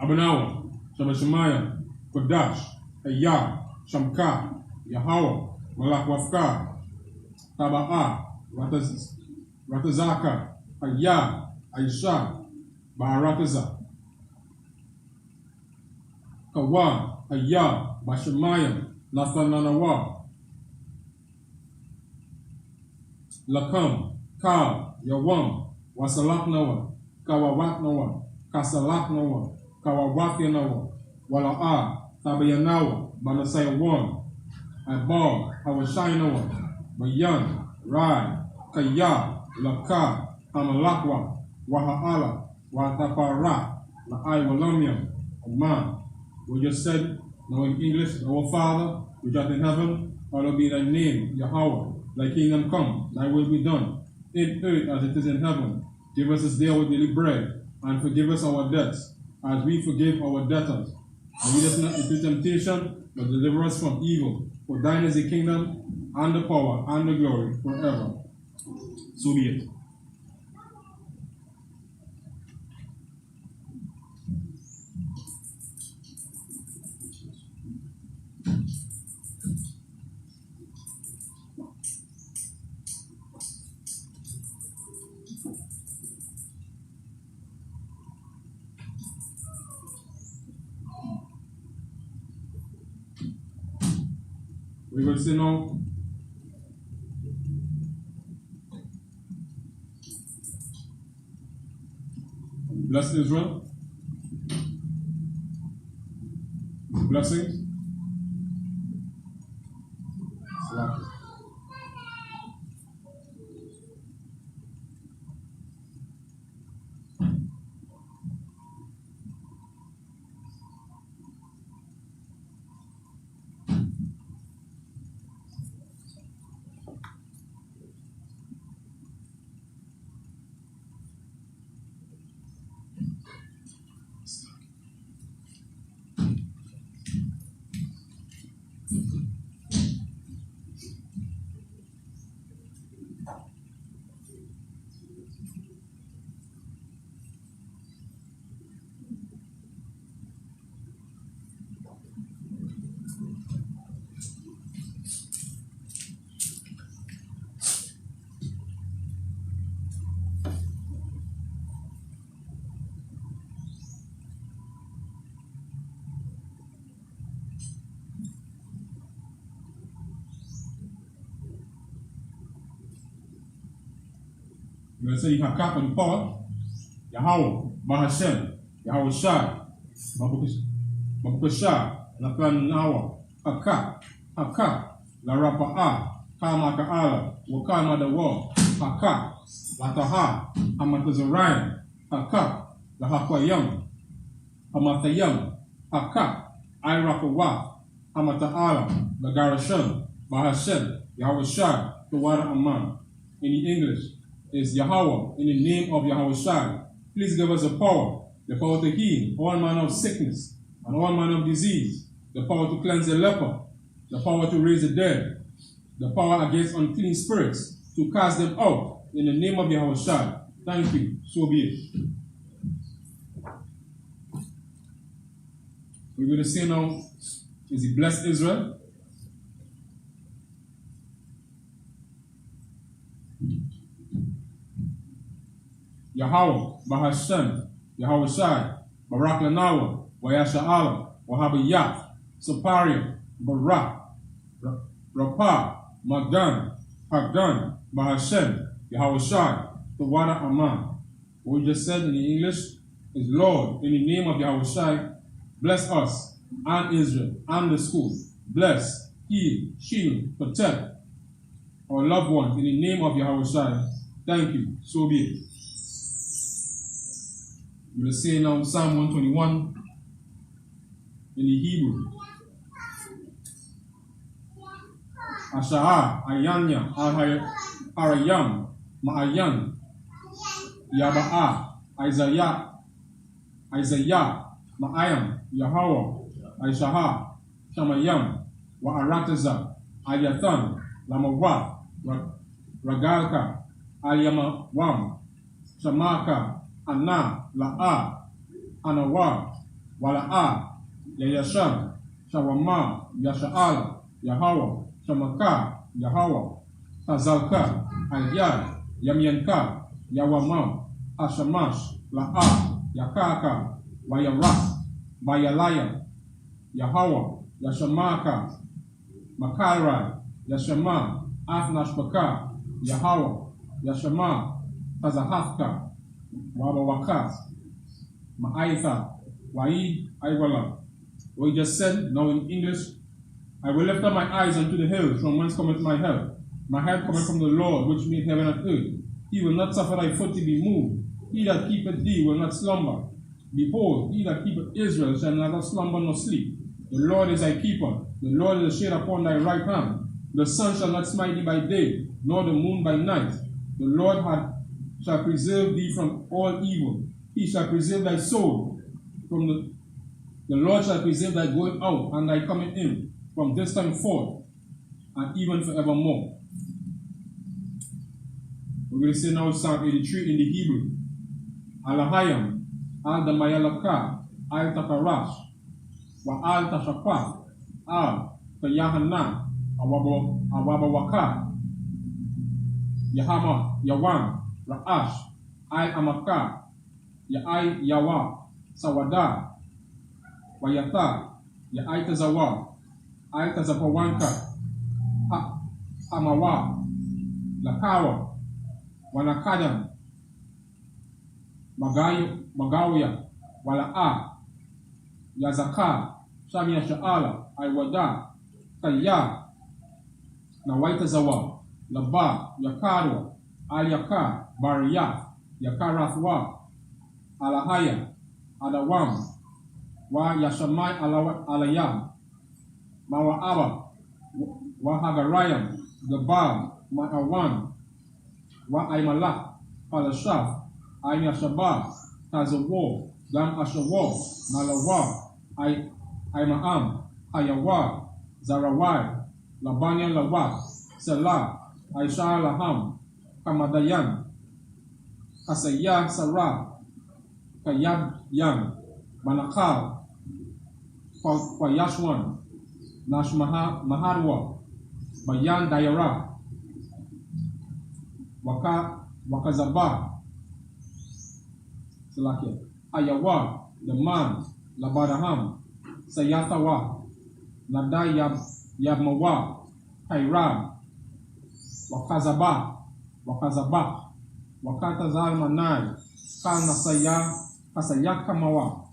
Abanawa, Shabashemaya, Kodash, Ayah, Shamka, Yahweh, Malakwafka, Taba'a, Ratazaka, Ayah, Aisha, Barakaza, Kawa, Ayah, Bashemaya, Nathananawa, Lakam, Ka, Yawam, Wasalaknawa, Kawawatnawa, Kasalaknawa, Kawawathinawa, Wala'a, Tabayanawa, Manasayawan, Abal, Hawashinawa, Bayan, Rai, Kaya, Laka, Amalakwa, Waha'ala, Watapara, La'ai Walamiam, Aman. We just said, now in English, our Father, which art in heaven, hallowed be thy name, Yahweh. Thy kingdom come, thy will be done, in earth as it is in heaven. Give us this day our daily bread, and forgive us our debts, as we forgive our debtors. And lead us not into temptation, but deliver us from evil. For thine is the kingdom, and the power, and the glory, forever. So be it. We will see now bless Israel. Blessings. Slap. You're going to say Yahakap and Paul, Yahweh, Bahashem, Yahweh Shai, Babukashah, Lapan Haka, La Rapa'a, Kamaka'ala, Wakama the Wall, Haka, Lataha, Hamatazarian, Haka, La Hakwayam, Hamatayam, Haka, Irapawa, Hamata'ala, La Garasham, Bahashem, Yahweh Shai, the water Aman. In the English is Yahweh, in the name of Yahweh Shai. Please give us the power to heal all manner of sickness and all manner of disease, the power to cleanse the leper, the power to raise the dead, the power against unclean spirits, to cast them out in the name of Yahweh Shai. Thank you. So be it. We're going to say now, is He blessed Israel? Yahweh, Bahashem, Yahweh Shai, Barak Lanawa, Wayasha'ala, Wahabiyat, Sapariya, Barak, Rapah, Magdan, Hagdan, Bahashem, Yahweh Shai, the water Aman. What we just said in the English is, Lord, in the name of Yahweh Shai, bless us and Israel and the school. Bless, heal, shield, protect our loved ones in the name of Yahweh Shai. Thank you. So be it. We will say now Psalm 121 in the Hebrew. Asha'a, Ayanya, Arayam, Ma'ayan, Yaba'a, Isaiah, Ma'ayam, Yahweh, Aishaha, Shamayam, Wa'arataza, Ayathan, Lamawat, Ragalka, Ayamawam, Shamaka, Anna, La'a, Anawa, Wala'a, Yasham, Shawama, Yasha'ala, Yahweh, Shamaka, Yahweh, Tazalka, Alyad, Yamyanka, Yawamam, Ashamash, La'a, Yakaka, Wayarak, Bayalaya, Yahweh, Yashamaka, Makarai, Yashama, Afnashbaka, Yahweh, Yashama, Tazahafka, Wabawakas, Ma'aitha, Wa'id, Iwala. We just said, now in English, I will lift up my eyes unto the hills, from whence cometh my help. My help cometh from the Lord, which made heaven and earth. He will not suffer thy foot to be moved. He that keepeth thee will not slumber. Behold, he that keepeth Israel shall neither slumber nor sleep. The Lord is thy keeper. The Lord is a shade upon thy right hand. The sun shall not smite thee by day, nor the moon by night. The Lord shall preserve thee from all evil. He shall preserve thy soul from the Lord shall preserve thy going out and thy coming in from this time forth and even forevermore. We're going to say now Psalm 83 in the Hebrew. Alahayam, al damayalaka, al takarash, wa al tashakwa, al GEN.YAHANNA, awabawaka, Yahama, Yawan, Ra'ash, I.S.U.P.K, Ya'ai Yawa, Sawada, Wayata, Ya'ai Tazawa, Ai Tazapawanka, Hamawa, Lakawa, Wanakadam, Magawya, Wala'a, Yazaka, Shamia Sha'ala, Aiwada, Kaya, Nawaitazawa, Laba, Yakarwa, Al-Yaka, Bariyah, Yakarathwa, Alahaya, Adawam, Wa Yashamai Alayam, Mawa'aba, Wa Hagarayam, Gabal, Ma'awan, Wa Aimalak, Palashaf, Aimyashabah, Tazawo, Gam Ashawo, Nalawa, Aimaam, Hayawa, Zarawai, Labanya Lawak, Selah, Aisha Laham, Kamadayan, Kasaya Sarah, Kayab Yang, Manakal, Kwayashwan, Maharwa, Bayan Dayara, Wakazaba, Salakia, Ayawa, the man, Labadaham, Sayatawa, Nadayab Yabmawa, Kairam, Wakazaba, Wakatazal Manai, Kasaya Kamawa,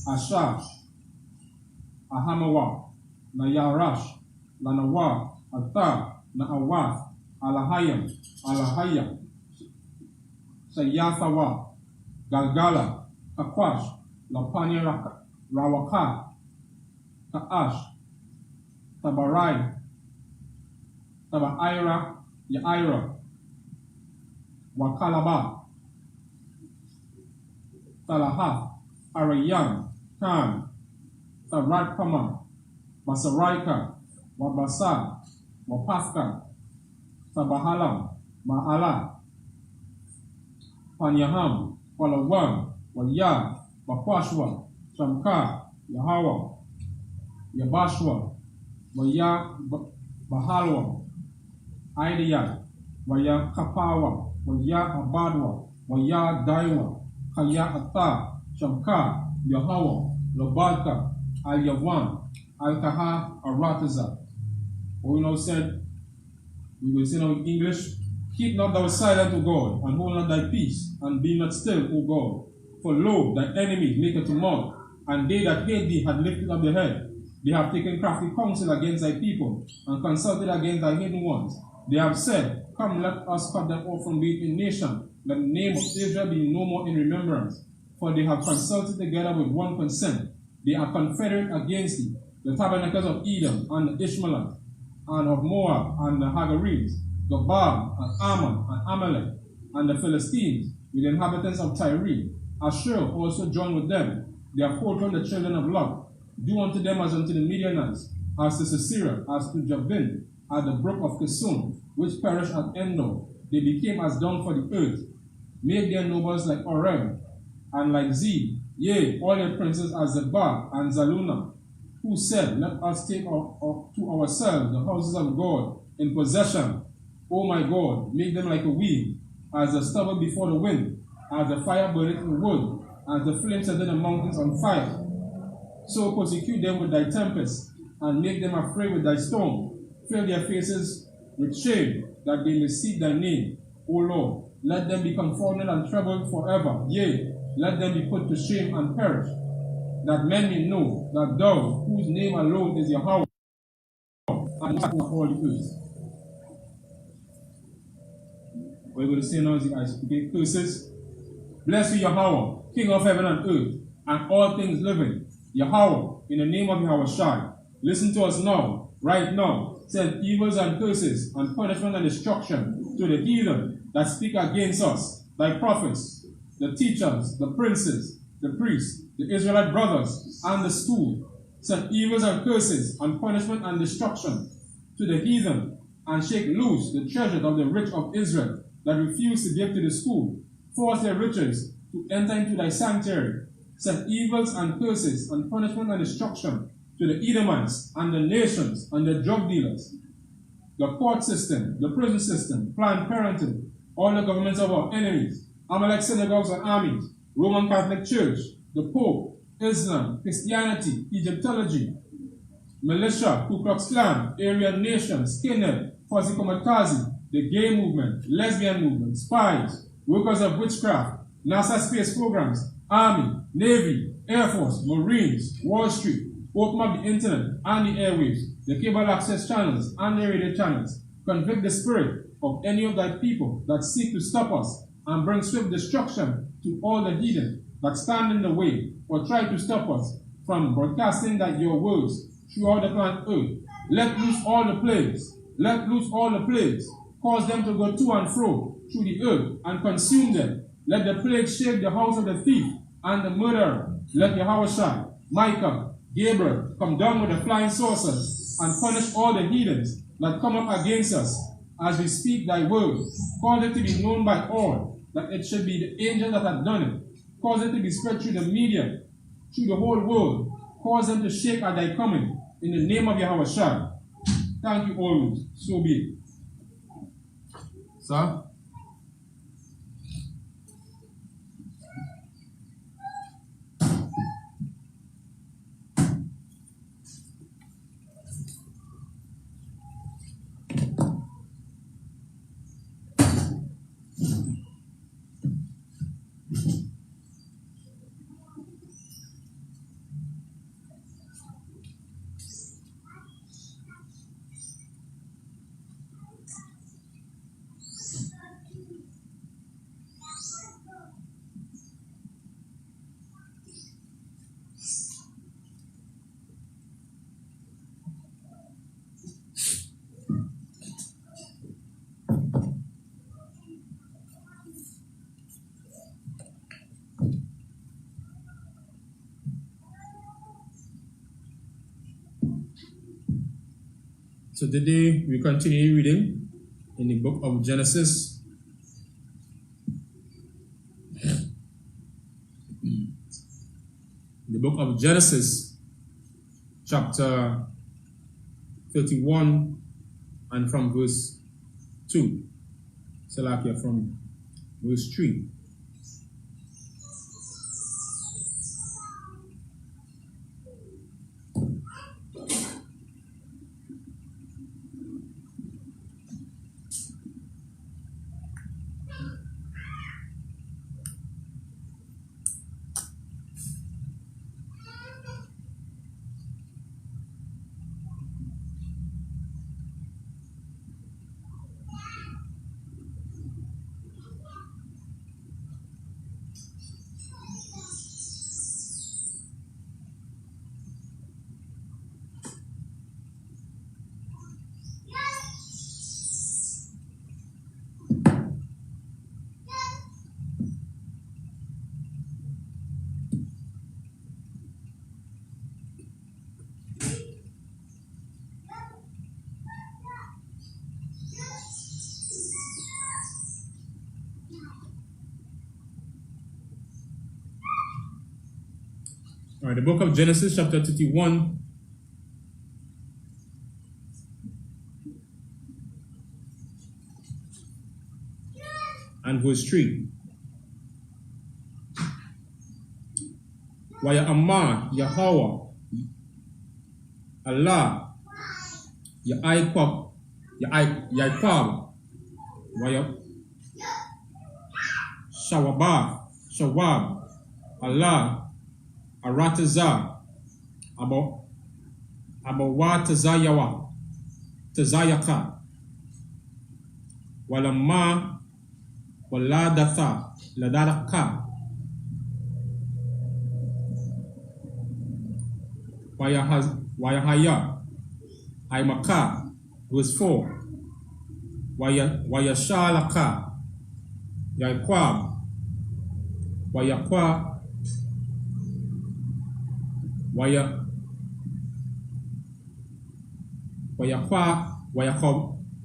Asha, Ahamawa, Nayarash, Lanawa, Ata, Naawa, Alahaya, Sayathawa, Galgala, Kakwash, Lapanya Rawaka, Kaash, Tabarai, Tabaira, Yaira, Wakalaba, Talaha, Arayan, Khan, Tarakama, Basaraika, Wabasa, Wapafka, Tabahalam, Ma'ala, Panyaham, Walawan, Waya, Wapashwa, Shamka, Yahawa, Yabashwa, Waya Bahalwa, Idea, Waya Kapawa, Waya Abadwa, Waya Daiwa, Kaya Ata, Shamka, Yahawa, Lobadka, Al Yawan, Al Kaha, Arataza. We now said, we will say now in English, keep not thou silent, O God, and hold not thy peace, and be not still, O God. For lo, thy enemies make a tumult, and they that hate thee had lifted up their head. They have taken crafty counsel against thy people, and consulted against thy hidden ones. They have said, come, let us cut them off from being a nation, that the name of Israel be no more in remembrance. For they have consulted together with one consent. They are confederate against thee, the tabernacles of Edom, and the Ishmaelites, and of Moab, and the Hagarenes, Gabal, and Ammon, and Amalek, and the Philistines, with the inhabitants of Tyre. Ashur also joined with them. They have overthrown the children of Lot. Do unto them as unto the Midianites, as to Sisera, as to Jabin, at the brook of Kisum, which perished at Endor. They became as dung for the earth. Make their nobles like Oreb, and like Zeb, Yea, all their princes are Zebah and Zalmunna, who said, let us take to ourselves the houses of God in possession. O my God, make them like a weed, as the stubble before the wind, as the fire burneth in wood, as the flame setting the mountains on fire. So persecute them with thy tempest, and make them afraid with thy storm. Fill their faces with shame, that they may seek thy name. O Lord, let them be confounded and troubled forever. Yea, let them be put to shame and perish, that men may know that thou, whose name alone is Yahweh, and of all the earth. We're going to say now is the I.S.U.P.K curses. Blessed be Yahweh, King of heaven and earth, and all things living. Yahweh, in the name of Yahweh, listen to us now, right now. Send evils and curses, and punishment and destruction to the heathen that speak against us, thy prophets, the teachers, the princes, the priests, the Israelite brothers, and the school. Send evils and curses, and punishment and destruction to the heathen, and shake loose the treasure of the rich of Israel that refuse to give to the school. Force their riches to enter into thy sanctuary. Send evils and curses, and punishment and destruction to the Edomites and the nations and the drug dealers, the court system, the prison system, Planned Parenthood, all the governments of our enemies, Amalek synagogues and armies, Roman Catholic Church, the Pope, Islam, Christianity, Egyptology, militia, Ku Klux Klan, Aryan Nation, Skinhead, Fuzzy Kamikaze, the gay movement, lesbian movement, spies, workers of witchcraft, NASA space programs, Army, Navy, Air Force, Marines, Wall Street, open up the internet and the airwaves, the cable access channels and the radio channels. Convict the spirit of any of thy people that seek to stop us, and bring swift destruction to all the heathen that stand in the way or try to stop us from broadcasting that your words throughout the planet earth. Let loose all the plagues. Let loose all the plagues. Cause them to go to and fro through the earth and consume them. Let the plague shake the house of the thief and the murderer. Let Yahweh, Michael, Gabriel come down with the flying saucers and punish all the heathens that come up against us as we speak thy word. Cause it to be known by all that it should be the angel that hath done it. Cause it to be spread through the media, through the whole world. Cause them to shake at thy coming in the name of Yahweh. Thank you always. So be it. Sir? So today we continue reading in the book of Genesis. The book of Genesis, chapter 31, and from verse 2. Salakia from verse 3. All right, the book of Genesis, chapter 31. And verse 3. Waya Amma, Yahweh, Allah, Ya-I-Q-A-B, Waya Shawab, Allah, Arataza, Abawatazayawa, Tazayaka, Walamma, Waladatha, Ladadaka, Wayahaya, Aimaka, verse 4. Wayashalaka, Yaikwab, Wayakwa,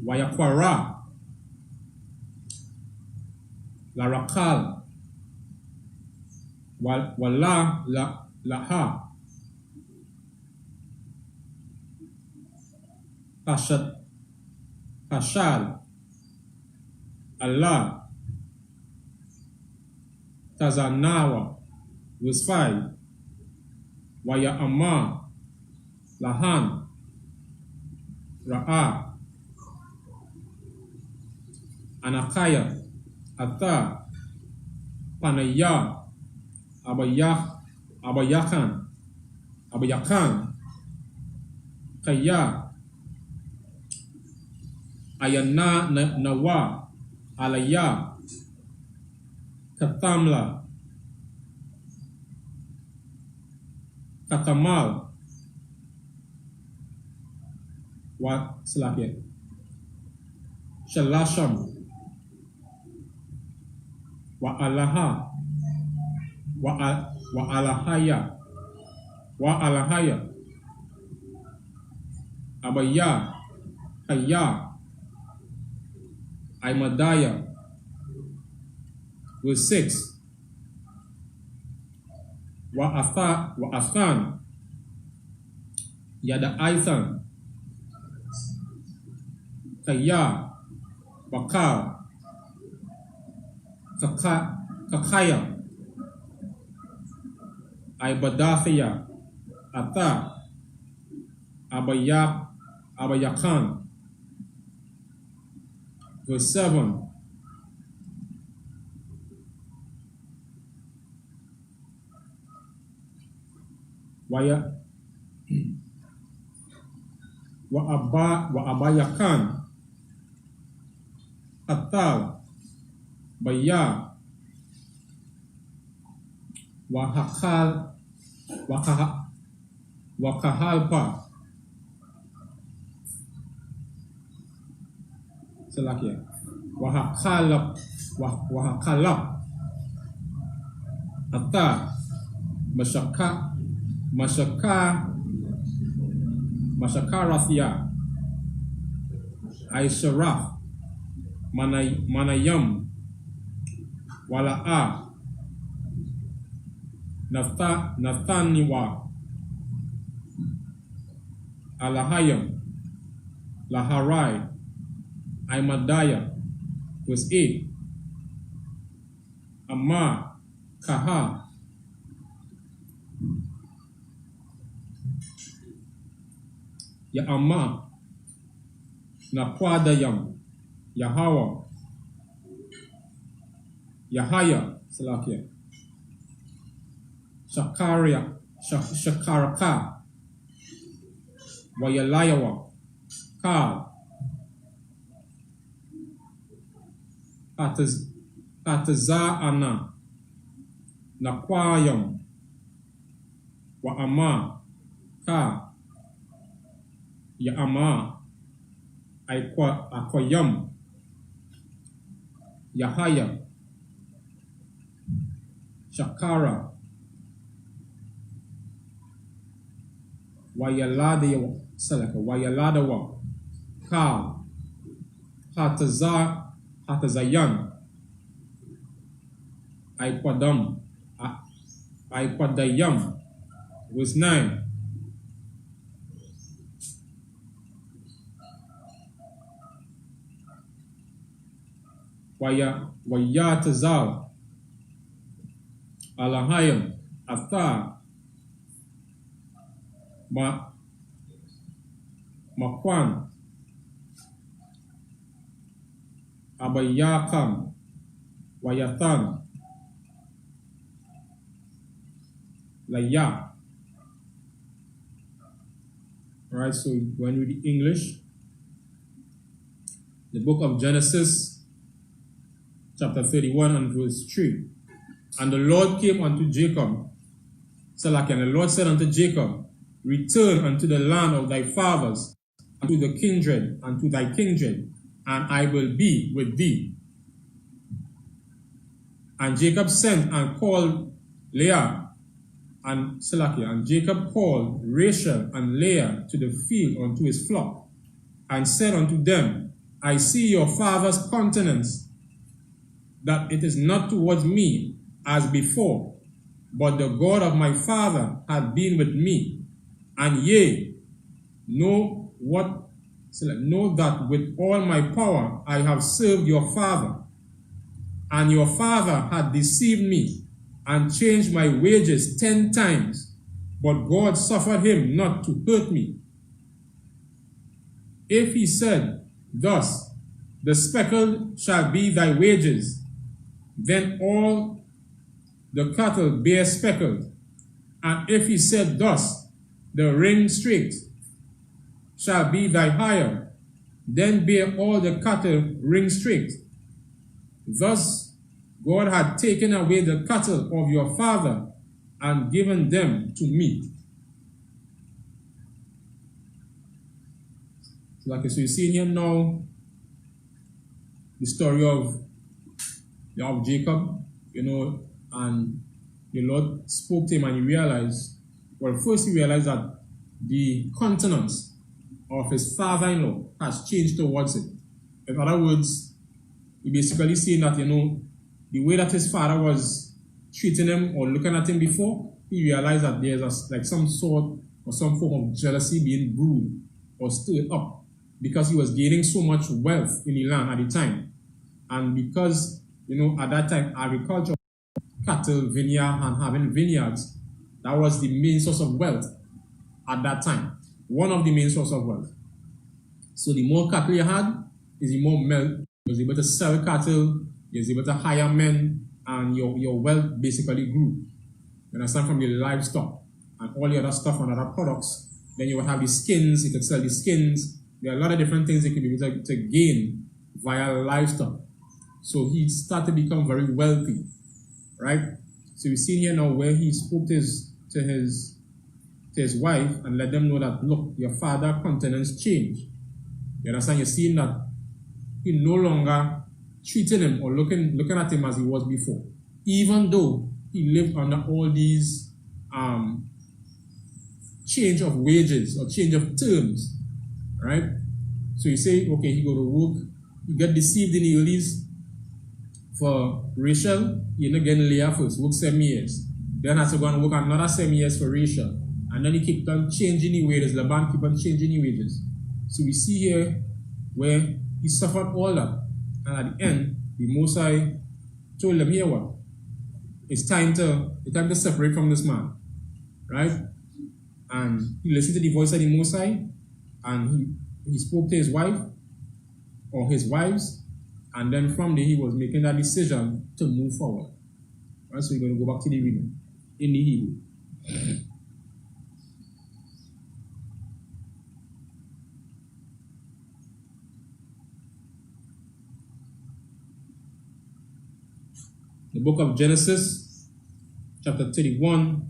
Wayakwara, Larakal, Wala Laha, Hashal, Allah, Tazanawa, verse 5. Waya Amma, Lahan, Ra'a, Anakaya, Atha, Panaya, Abayakan, Kaya, Ayana Nawa, Alaya, Katamla, Katamal, Shalasham, Alaha, Alahaya, Abaya, Haya, Aimadaya, verse 6. Wa'athan, Yada'aithan, Kaya, Bakal, Kakaya, Aibadathia, Ata, Abayakan, verse 7. Wa'abayakan, Atal, Baya, Wakahalpa, Salakia, Wahakalap, Ata, Mashakarathia, Aisharaf, Manayam, Wala'a, Nathaniwa, Alahayam, Laharai, Aimadaya, verse 8. Amma, Kaha, Ya'amma, Napwadayam, Yahawa, Yahaya, Salakia, Shakaraka, Wayalayawa, Kal, Ataza'ana, Nakwayam, Wa'ama, Ka, Ya'ama, Akwayam, Yahaya, Shakara, Wayaladawa, Ka, Hatazayan, Aikwadayam, Verse 9. Wayatazal Alahayim Atha Makwan Abayakam Wayathan Laya. Alright, so when we read English, the book of Genesis, chapter 31 and verse 3. And the Lord came unto Jacob, Salak, and the Lord said unto Jacob, return unto the land of thy fathers, unto the kindred, unto thy kindred, and I will be with thee. And Jacob sent and called Leah and Salakia, and Jacob called Rachel and Leah to the field unto his flock, and said unto them, I see your father's countenance, that it is not towards me as before, but the God of my father hath been with me. And yea, know that with all my power I have served your father, and your father had deceived me, and changed my wages 10 times, but God suffered him not to hurt me. If he said thus, the speckle shall be thy wages, then all the cattle bear speckled. And if he said thus, the ring straight shall be thy hire, then bear all the cattle ring straight. Thus God had taken away the cattle of your father and given them to me. So you see here now the story of Jacob, and the Lord spoke to him, and he realized, well, first he realized that the countenance of his father-in-law has changed towards him. In other words, he basically saying that, the way that his father was treating him or looking at him before, he realized that there's some sort or some form of jealousy being brewed or stirred up because he was gaining so much wealth in the land at the time. And because, at that time, agriculture, cattle, vineyard, and having vineyards, that was the main source of wealth at that time. One of the main sources of wealth. So the more cattle you had, is the more wealth. You was able to sell cattle, you was able to hire men, and your wealth basically grew. You understand, from your livestock and all the other stuff and other products. Then you would have the skins, you could sell the skins. There are a lot of different things you could be able to gain via livestock. So he started to become very wealthy, right? So we see here now where he spoke to his wife and let them know that, look, your father's countenance changed. You understand? You're seeing that he no longer treated him or looking at him as he was before, even though he lived under all these change of wages or change of terms, right? So you say, okay, he go to work, he got deceived in the earlies. For Rachel, he ended up getting Leah first, worked 7 years. Then has to go and work another 7 years for Rachel. And then he kept on changing the wages. Laban kept on changing the wages. So we see here where he suffered all that. And at the end, the Most High told him, here what? It's time to separate from this man. Right? And he listened to the voice of the Most High, and he spoke to his wife or his wives, and then from there he was making that decision to move forward. Right? So we're going to go back to the reading in the Hebrew. The book of Genesis, chapter 31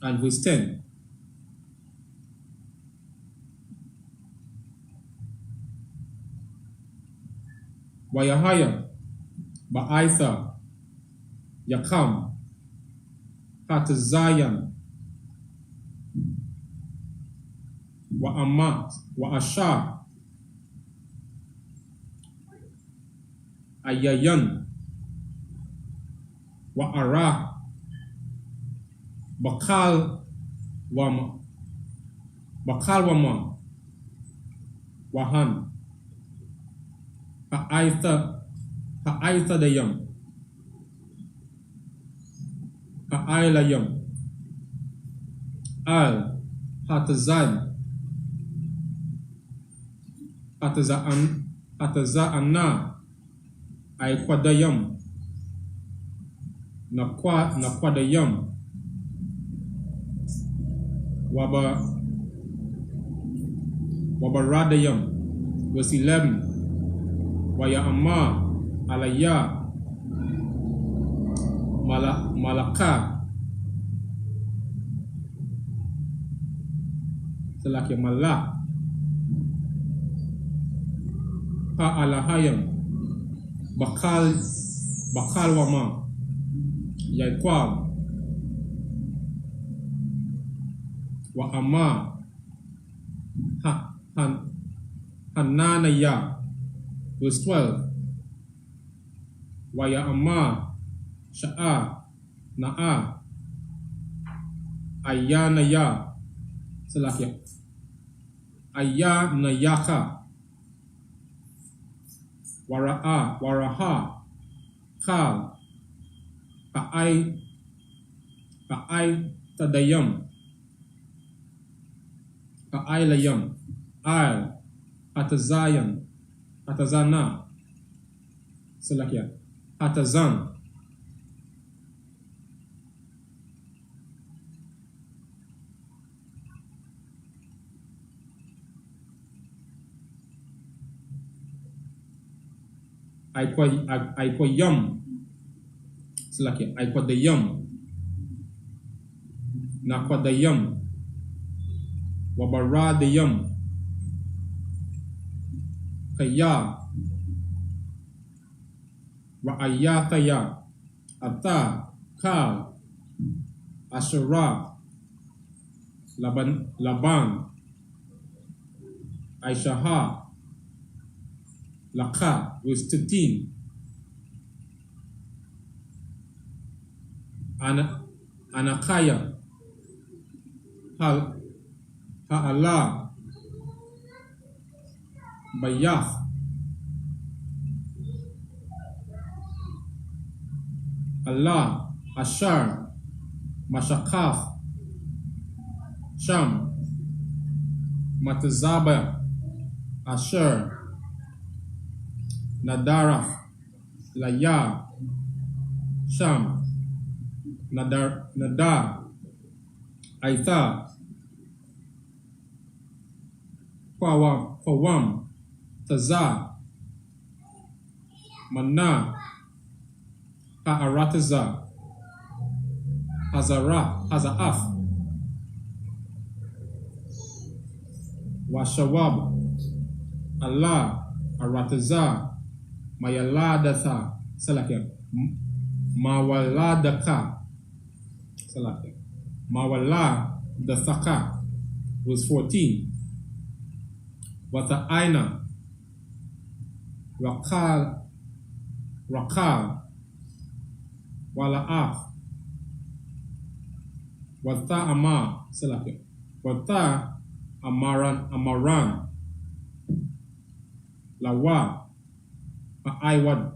and verse 10. Wayahaya, Ba'aitha, Yakam, Hatazayan, Wa'amat, Wa'asha, Ayayan, Wa'ara, Bakal wama. Bakal wama. Wahan. Ha'aitha dayam. Ha'ailayam. Al. Hatazan. Hataza'anna. Aikwadayam. Nakwadayam. Wabaradayam. Verse 11. Waya amma alaya malaka selaki malak ha alahayam bakal wama yaikwab wa amma hananaya. Verse 12. Waya amma sha'a na'a ayanaya selaki ayanayaka waraha khal tadayam layam al Atazana selakia Atazan Aikwayam selakia Aikwadayam Nakwadayam Wabaradayam Kaya Ra'ayataya Ata Kal Ashara Laban Aishaha Laka. Verse 13. Anakaya Ha'ala Bayah Allah Ashar Mashakaf Sham Matazaba Asher Nadaraf Laya Sham Nadar Aitha Qawam Taza Manna Ha'arataza Haza'af Washawab Allah Arataza Mayaladata Salakia Mawaladaka Salakia Mawaladathaka. Verse 14. Wata'aina Rakal Wala'af Wata'ama Salakia Amaran Lawa Aiwad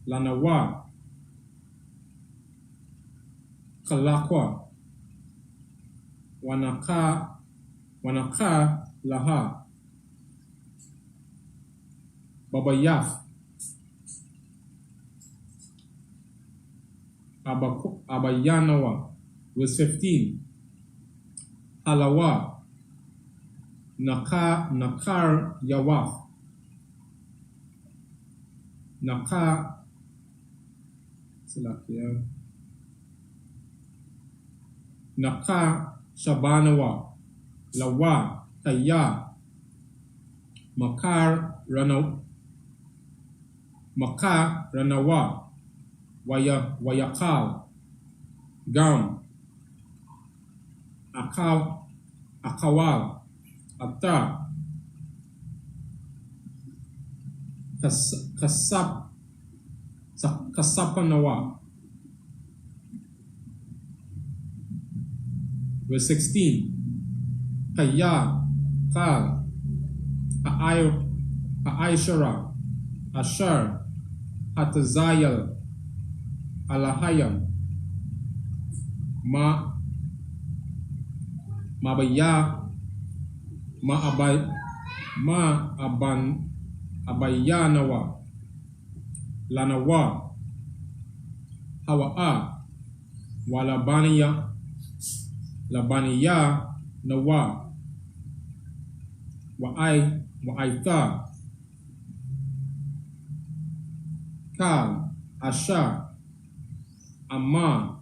Lanawa Kalakwa Wanaka Laha Babayaf Abayanawa. Verse 15. Halawa Nakar Yawaf Naka Shabanawa Lawa Taya Makar Ranawa Wayakal Gam Akawal Ata Kasapanawa Verse 16. Kaya, Kal, Aishara, Ashar, Hatazayal, Alahayam, Mabaya, Abayanawa, Lanawa, Hawa'a, Walabaniya, Labaniya, Nawa, Wa'aita, Kal, Asha, Amma,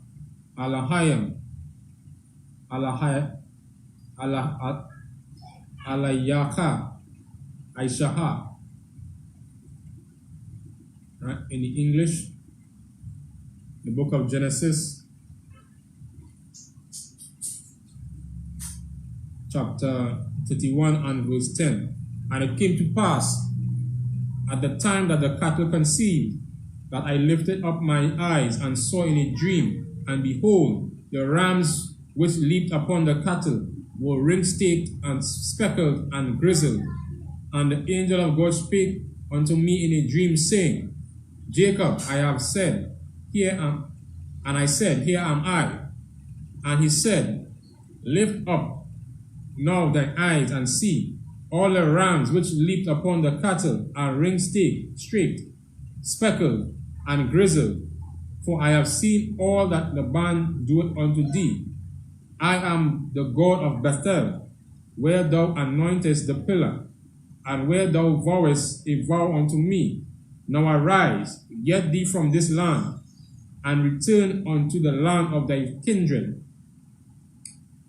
Alahayam, Alayaka, Aishaha. Right? In the English, the book of Genesis, chapter 31 and verse 10. And it came to pass at the time that the cattle conceived, that I lifted up my eyes and saw in a dream, and behold, the rams which leaped upon the cattle were ring-staked and speckled and grizzled. And the angel of God spake unto me in a dream, saying, Jacob, I have said, here am, and I said, here am I. And he said, lift up now thine eyes and see, all the rams which leaped upon the cattle are ring-staked, straight, speckled, and grizzled. For I have seen all that the band doeth unto thee. I am the God of Bethel, where thou anointest the pillar, and where thou vowest a vow unto me. Now arise, get thee from this land, and return unto the land of thy kindred.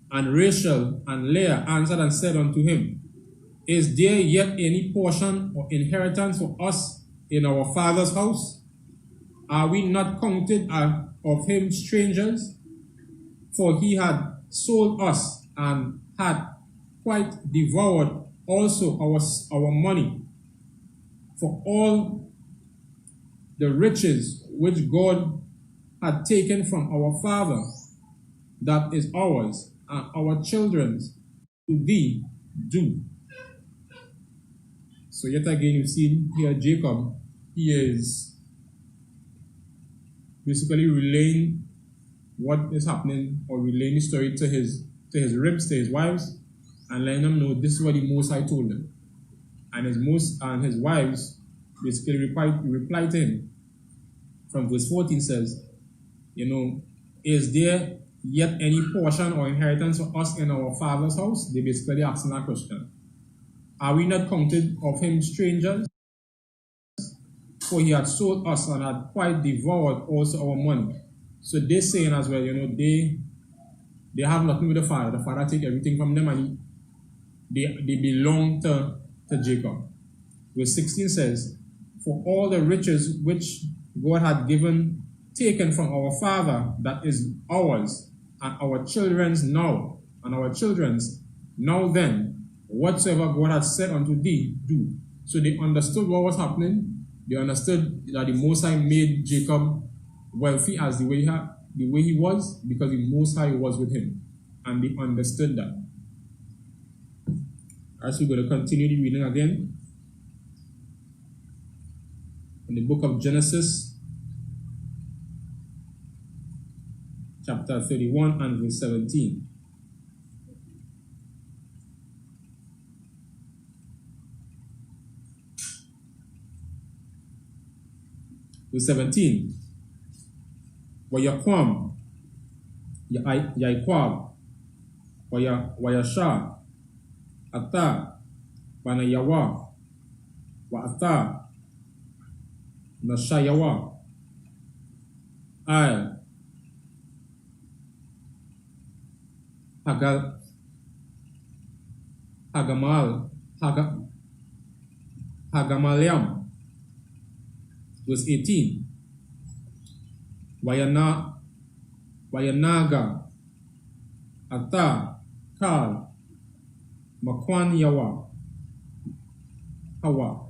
And Rachel and Leah answered and said unto him, Is there yet any portion or inheritance for us in our father's house? Are we not counted of him strangers? For he had sold us and had quite devoured also our money. For all the riches which God had taken from our father, that is ours, and our children's to thee do. So yet again you see here Jacob, he is basically relaying what is happening, or relaying the story to his ribs, to his wives, and letting them know this is what the Most High told them. And his wives basically replied to him. From verse 14 says, is there yet any portion or inheritance for us in our father's house? They basically asking that question. Are we not counted of him strangers? For he had sold us and had quite devoured also our money. So they're saying as well, they have nothing with the father. The father take everything from them, and they belong to Jacob. Verse 16 says, for all the riches which God had taken from our father, that is ours, and our children's now, then, whatsoever God had said unto thee, do. So they understood what was happening. They understood that the Most High made Jacob wealthy as the way he was, because the Most High was with him. And they understood that. As we're going to continue the reading again, in the book of Genesis, chapter 31 and verse 17. Verse 17. Wayakwam, Yaikwab, Wayasha, Ata, Banayawa, Waata, Nashayawa, Al, Hagamaliam. Verse 18. Wayanaga, Ata, Kal, Makwan Yawa, Hawa,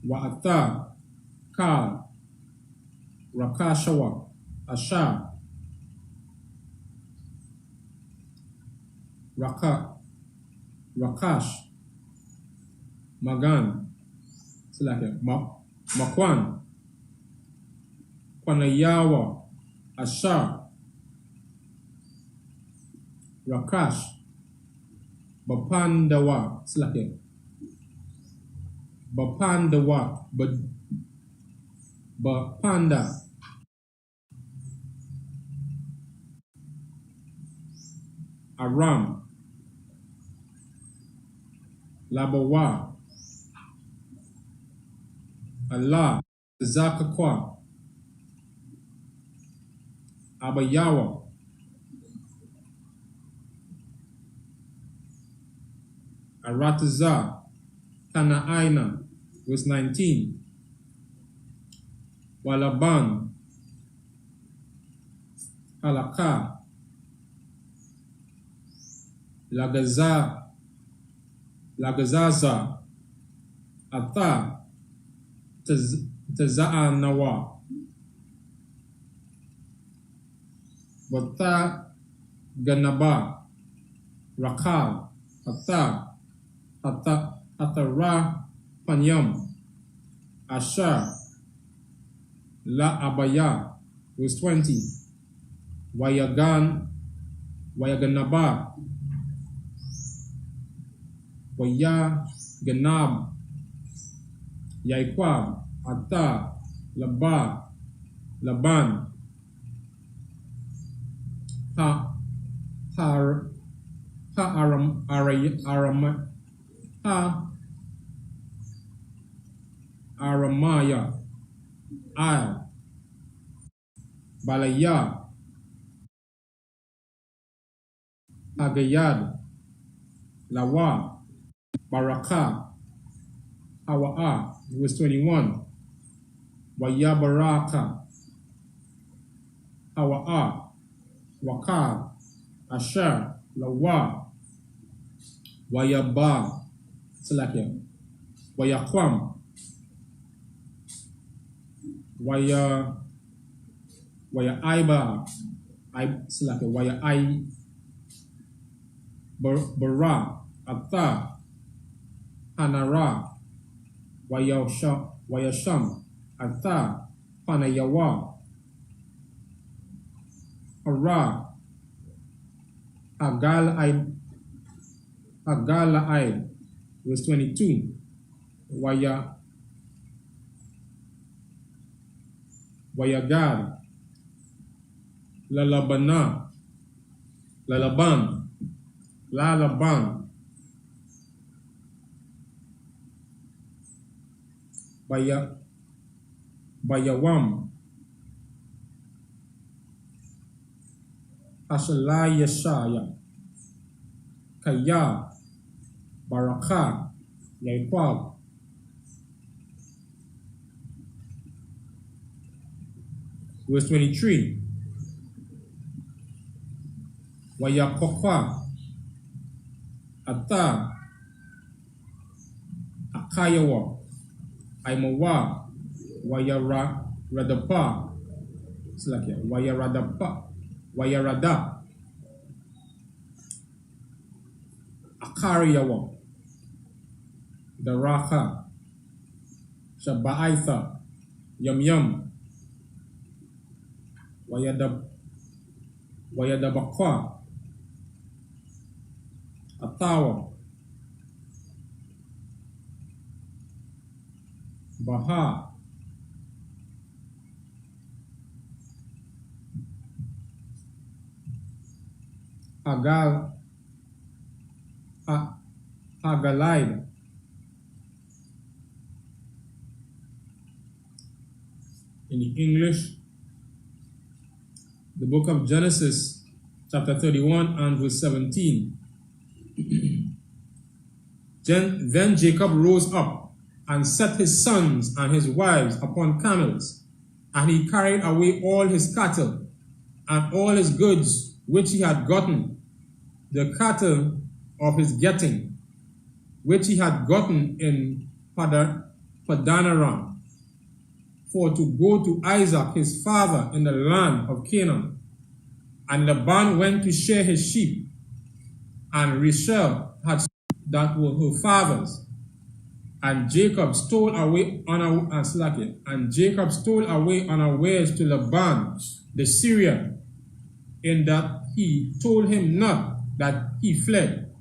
Waata, Kal, Rakashawa, Asha, Rakash, Magan, Makwan, Kwanayawa, Ashar, Rakash, Bapandawa, Bapandawa, Bapanda, Aram, Labawa, Allah, Zakakwa, Abayawa, Arataza, Tanaaina, verse 19, Walaban, Halaka, Lagazaza, Ata, Taza'anawa, Wata, Ganaba, Rakal, Atara, Panyam, Ashar, La Abaya, verse 20, Wayaganaba, Wayaganab, Yaikwab, Ata, Laban, Aramaya, Al, Balaya, Agayad, Lawa, Baraka, Hawa'a, verse 21, Wayabaraka, Hawa'a, Wakal, Asher, Lawa, Wayaba, Wayakwam, Wayaiba, Wayai, Bara, Ata, Hanara, Wayasham, Ata, Panayawa, Hara, Hagalai, verse 22, Wayagad, Lalaban, Bayawam, Ashalayashaya, Kaya, Baraka, Yaikwab, verse 23, Wayakokwa, Ata, Akayawa, Aimawa, Wayaradapa, Wayarada, Akariyawa, Daraka, Shaba'aitha, Yam, Wayadabakwa, Atawa, Baha, Hagalide, in the English, the book of Genesis, chapter 31 and verse 17. Then Jacob rose up and set his sons and his wives upon camels, and he carried away all his cattle and all his goods which he had gotten, the cattle of his getting, which he had gotten in Padanaram, for to go to Isaac his father in the land of Canaan. And Laban went to shear his sheep, and Rachel had that were her fathers. And Jacob stole away unawares to Laban the Syrian, in that he told him not that he fled.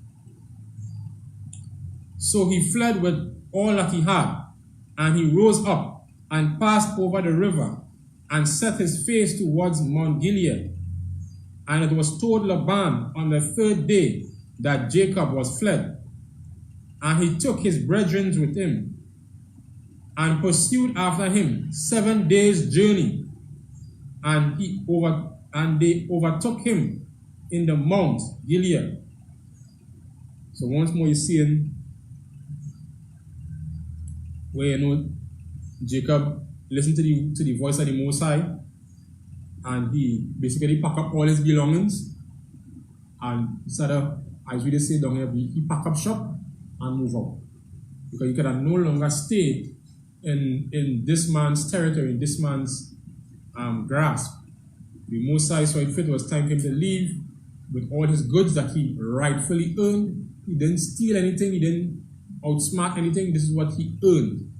So he fled with all that he had, and he rose up and passed over the river and set his face towards Mount Gilead. And it was told Laban on the third day that Jacob was fled. And he took his brethren with him and pursued after him 7 days' journey. And they overtook him in the Mount Gilead. So once more you're seeing where Jacob listened to the voice of the Most High, and he basically packed up all his belongings, and instead of, as we just say down here, he packed up shop and moved out, because he could have no longer stayed in this man's territory, in this man's grasp. The Most High saw it fit, it was time for him to leave with all his goods that he rightfully earned. He didn't steal anything, he didn't outsmart anything. This is what he earned.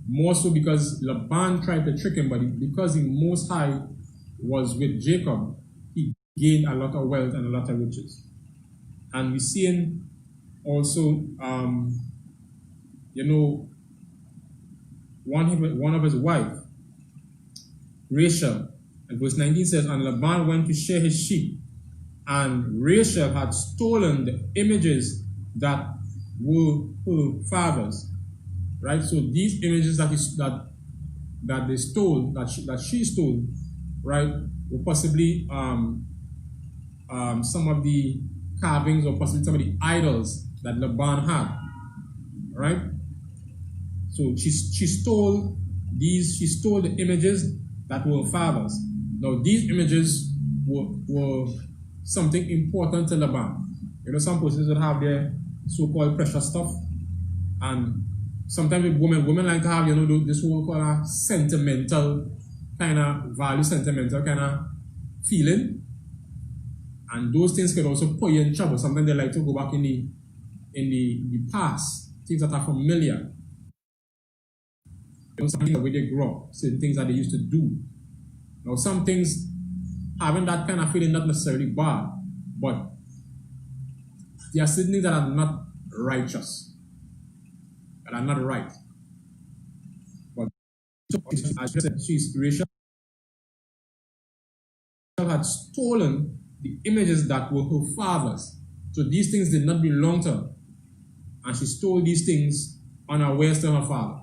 More so because Laban tried to trick him, but because the Most High was with Jacob, he gained a lot of wealth and a lot of riches. And we see him also, one of his wife, Rachel, and verse 19 says, and Laban went to shear his sheep, and Rachel had stolen the images that were her father's. Right? So these images that they stole, that she stole, right, were possibly some of the carvings, or possibly some of the idols that Laban had. Right? So she stole the images that were her father's. Now these images were something important to Laban. Some persons would have their so-called precious stuff, and sometimes with women like to have, this whole called a sentimental kind of value, sentimental kind of feeling. And those things can also put you in trouble. Sometimes they like to go back in the past, things that are familiar. Something the way they grow up, certain things that they used to do. Now some things, having that kind of feeling, not necessarily bad, but there are certain things that are not righteous, that are not right. But as I said, Rachel had stolen the images that were her father's. So these things did not belong to her. And she stole these things unawares to her father.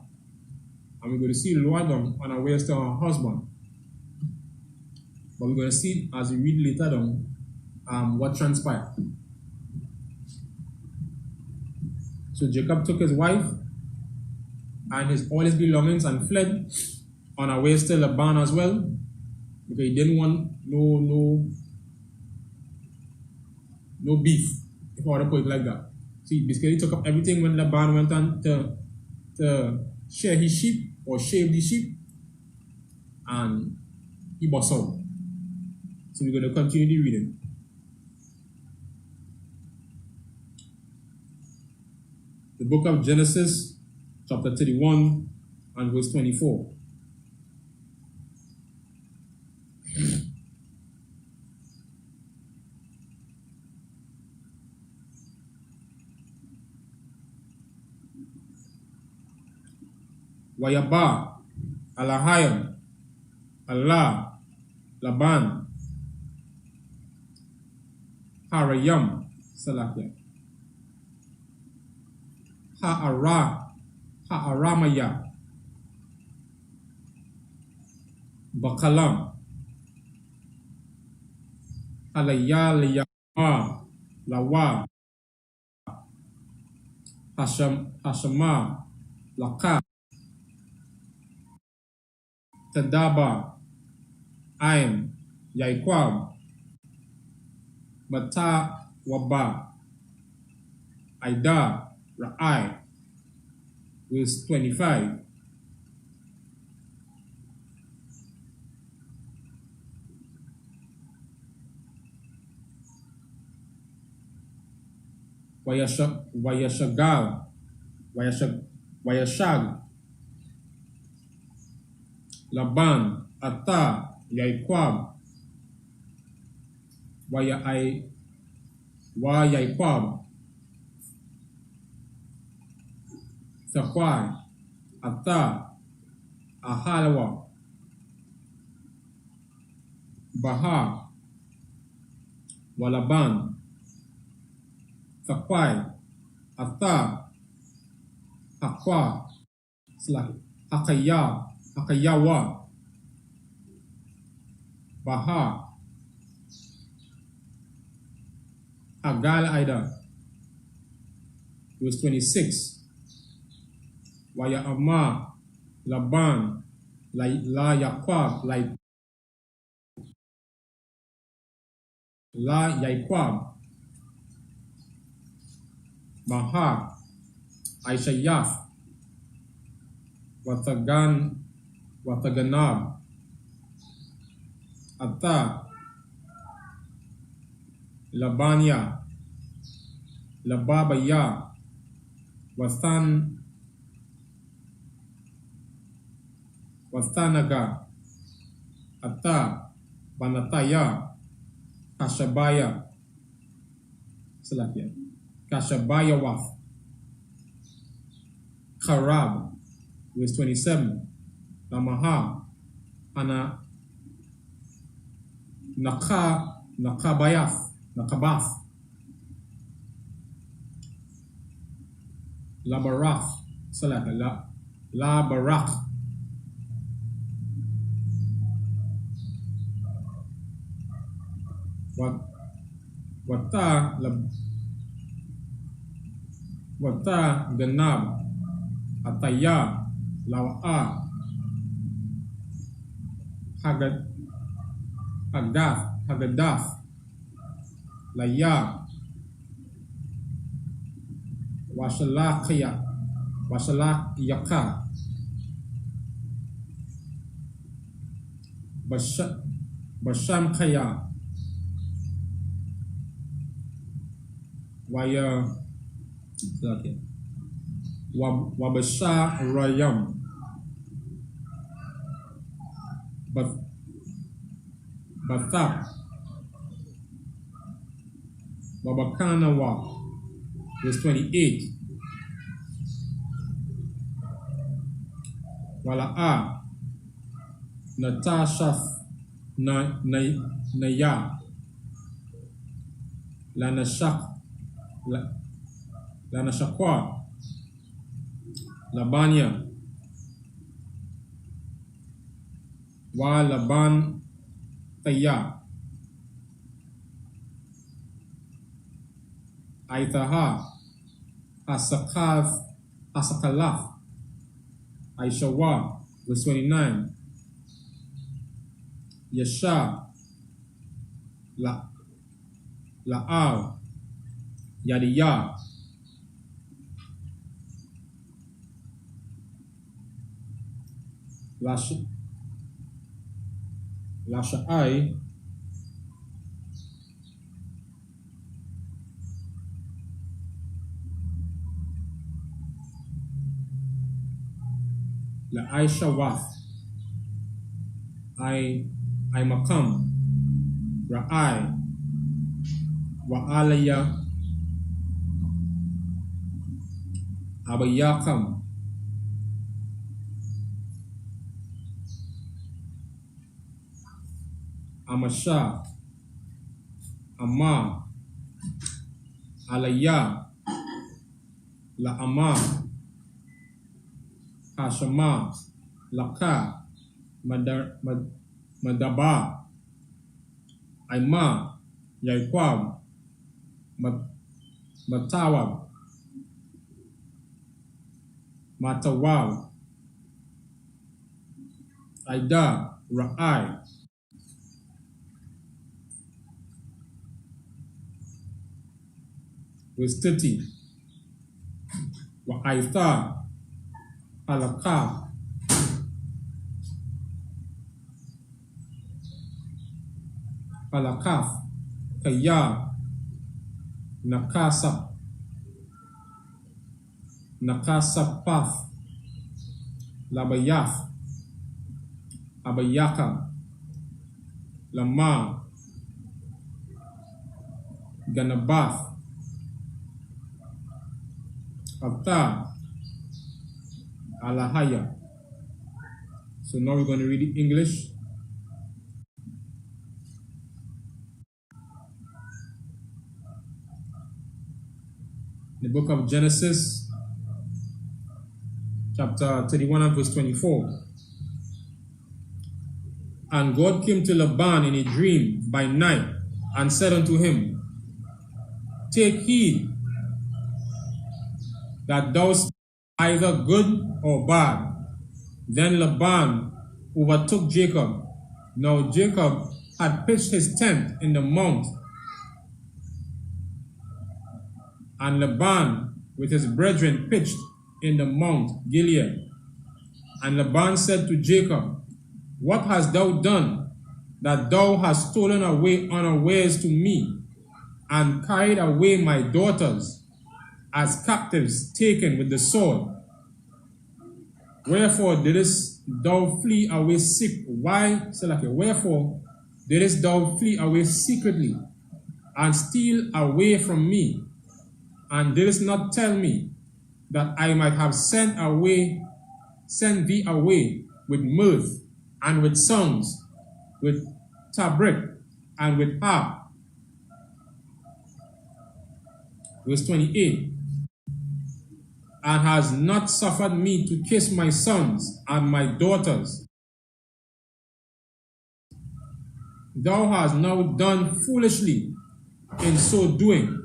And we're going to see lower down unawares to her husband. But we're going to see, as we read later down, what transpired. So Jacob took his wife and all his belongings and fled unawares to Laban as well, because he didn't want no beef, if I want to put it like that. So he basically took up everything when Laban went on to shear his sheep or shave the sheep, and he bust out. So we're going to continue the reading. The book of Genesis, chapter 31 and verse 24. Wayaba, Alahayam, Allah, Laban, Harayam, Salakia, Ha'aramaya, Bakalam, Alayaliyama, Lawa, Hashama, Laka, Tadaba, Aim, Yaikwab, Mata, Waba, Aida, Ra'ai. Verse 25. Vayashagal, Vayashag, Laban, Ata, Yaquab, Yaquab, Sakwai, Ata, Ahalawa, Baha, Walaban, Sakwai, Ata, Hakwa, Hakayawa, Baha, Hagal Ida. Verse 26. Waya Amma, Laban, La Yaquab, La Yaquab, Baha, Aishayaf, Wataganab, Ata, Labania, Lababaya, Wathanaga, Ata, Banataya, Kashabaya, Kashabaya Wath, Karab, verse 27, Namaha, Ana, Nakabath, Labarath, Labarach, Wata Ganab, Ataya, Lawa, Hagadath, Laya, Washalakiyaka, Bashamkaya, Wabasha Rayam, Bathap, Babakanawa, verse 28. Wala'a, Natashaf, Naya, Lanashakwa, Labania, Wa Laban Taya, Aitaha, Asakalaf, Aishawa, verse 29, Yasha, La'al, Yadiyah, Lasha'ai, La'aishawath, Makam, Ra'ai, Wa'alaya, Abayakam, Amasha, Amma, Alaya, La'ama, Hashama, Laka, Madaba, Aima, Yaquab, Matawab, Matawab, Aida, Ra'ai, verse 30, Wa'aitha, Halakah, Halakaf, Kaya, Nakasa, Nakasapath, Labayath, Abayaka, Lamar, Ganabath, Avtar, Alahaya. So now we're going to read the English. The book of Genesis, chapter 31 and verse 24. And God came to Laban in a dream by night and said unto him, Take heed that thou speak either good or bad. Then Laban overtook Jacob. Now Jacob had pitched his tent in the mount, and Laban with his brethren pitched in the mount Gilead. And Laban said to Jacob, What hast thou done, that thou hast stolen away unawares to me, and carried away my daughters as captives taken with the sword? Wherefore didst thou flee away Wherefore didst thou flee away secretly, and steal away from me, and didst not tell me, that I might have sent thee away with mirth, and with songs, with tabret, and with harp? Verse 28. And has not suffered me to kiss my sons and my daughters. Thou hast now done foolishly in so doing.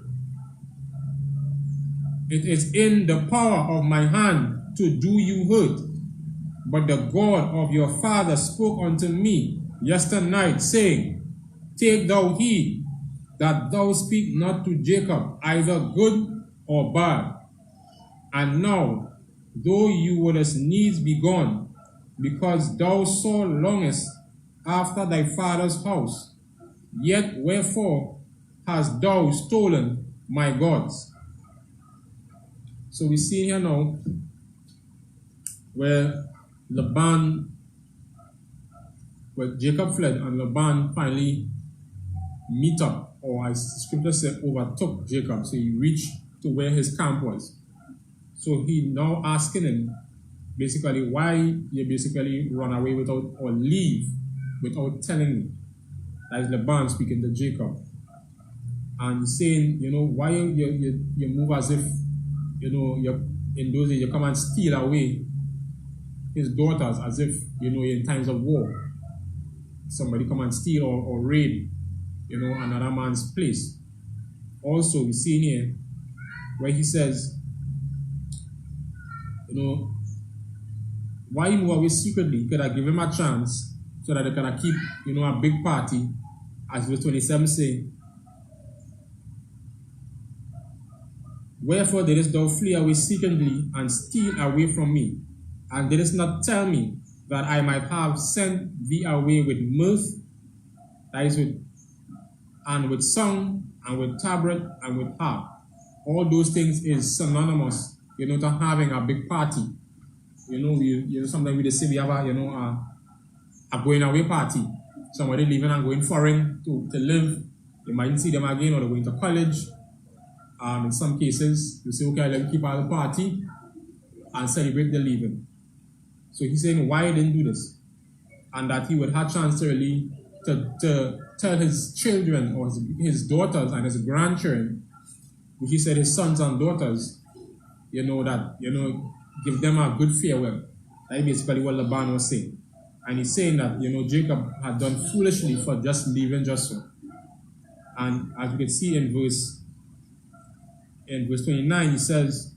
It is in the power of my hand to do you hurt. But the God of your father spoke unto me yesternight, saying, Take thou heed that thou speak not to Jacob either good or bad. And now, though you wouldest needs be gone, because thou so longest after thy father's house, yet wherefore hast thou stolen my gods? So we see here now where Jacob fled, and Laban finally meet up, or as scripture said, overtook Jacob. So he reached to where his camp was. So he now asking him, basically, why you basically run away without, or leave without telling me. That is Laban speaking to Jacob. And saying, why you move as if, you're, in those days you come and steal away his daughters as if, in times of war. Somebody come and steal or raid, another man's place. Also, we see in here where he says, why you move away secretly? He could have given him a chance so that they could have keep, a big party, as verse 27 say. Wherefore didst thou flee away secretly and steal away from me, and didst not tell me, that I might have sent thee away with mirth, that is with song, and with tabret, and with harp. All those things is synonymous, to having a big party. Sometimes we just say we have a going away party. Somebody leaving and going foreign to live. You mightn't see them again, or they're going to college. In some cases, you say, okay, let me keep out the party and celebrate the leaving. So he's saying why he didn't do this, and that he would have chance to really to tell his children, or his daughters and his grandchildren, which he said his sons and daughters, give them a good farewell. That's basically what Laban was saying. And he's saying that, Jacob had done foolishly for just leaving just so. And as you can see in verse 29, he says,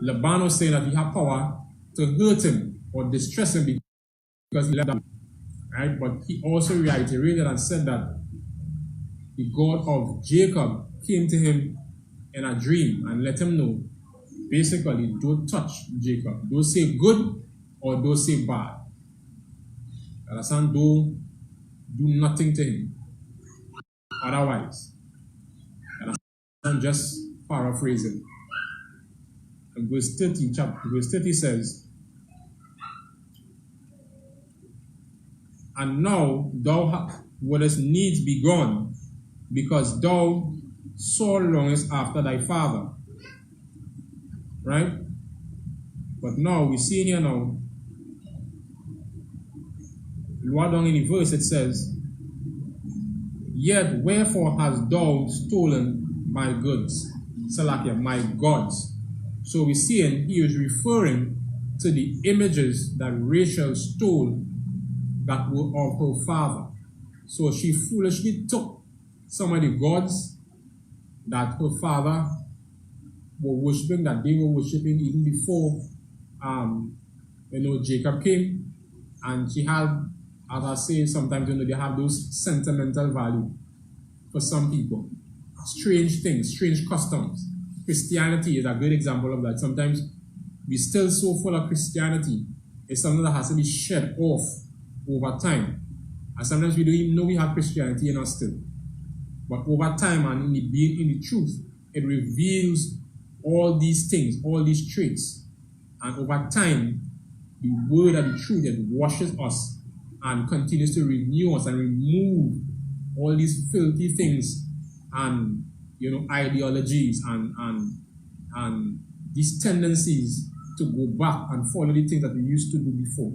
Laban was saying that he had power to hurt him or distress him because he left them. Right? But he also reiterated and said that the God of Jacob came to him in a dream and let him know, basically, don't touch Jacob. Don't say good or don't say bad. Understand? Do nothing to him. Otherwise, understand? Just paraphrasing. And verse 30 says, and now thou wouldest needs be gone, because thou so longest after thy father. Right? But now we see here now, lower down in the verse it says, yet wherefore hast thou stolen my goods? Salakia, my gods. So we see he was referring to the images that Rachel stole that were of her father. So she foolishly took some of the gods that her father were worshipping, that they were worshipping even before Jacob came. And she had, as I say, sometimes they have those sentimental value for some people. Strange things, strange customs. Christianity is a good example of that. Sometimes we're still so full of Christianity. It's something that has to be shed off over time. And sometimes we don't even know we have Christianity in us still. But over time and in the truth, it reveals all these things, all these traits. And over time, the word and the truth, it washes us and continues to renew us and remove all these filthy things and ideologies and these tendencies to go back and follow the things that we used to do before.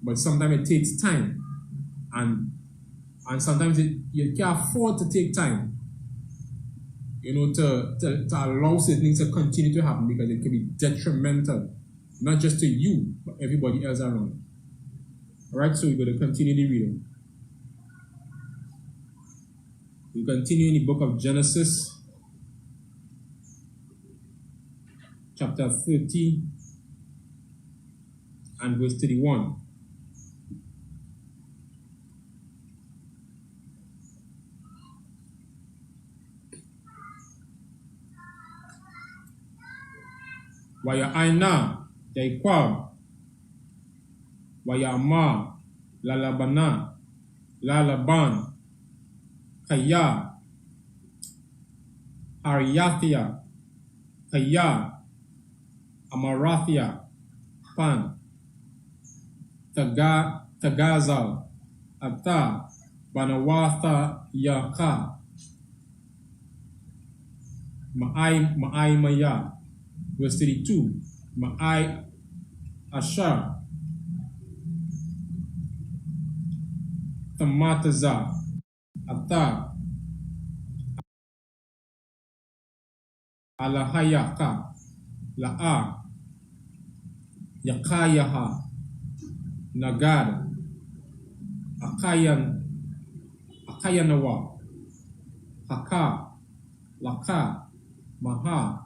But sometimes it takes time, and sometimes you can't afford to take time, to allow certain things to continue to happen, because it can be detrimental, not just to you, but everybody else around. All right, so we're going to continue the reading. We continue in the book of Genesis, chapter 30 and verse 31. Waya Yaikwab, Wayama, Lalabana, Lalaban, Kaya, Ariathia, Kaya, Amarathia, Pan, Tagazal, Ata, Banawatha, Yaka, Ma'ai Maya, verse 32, Ma'ai Ashar, Tamataza, Ata, Alahayaka, La'a, Yakayaha, Nagad, Akayanawa, Haka, Laka, Maha,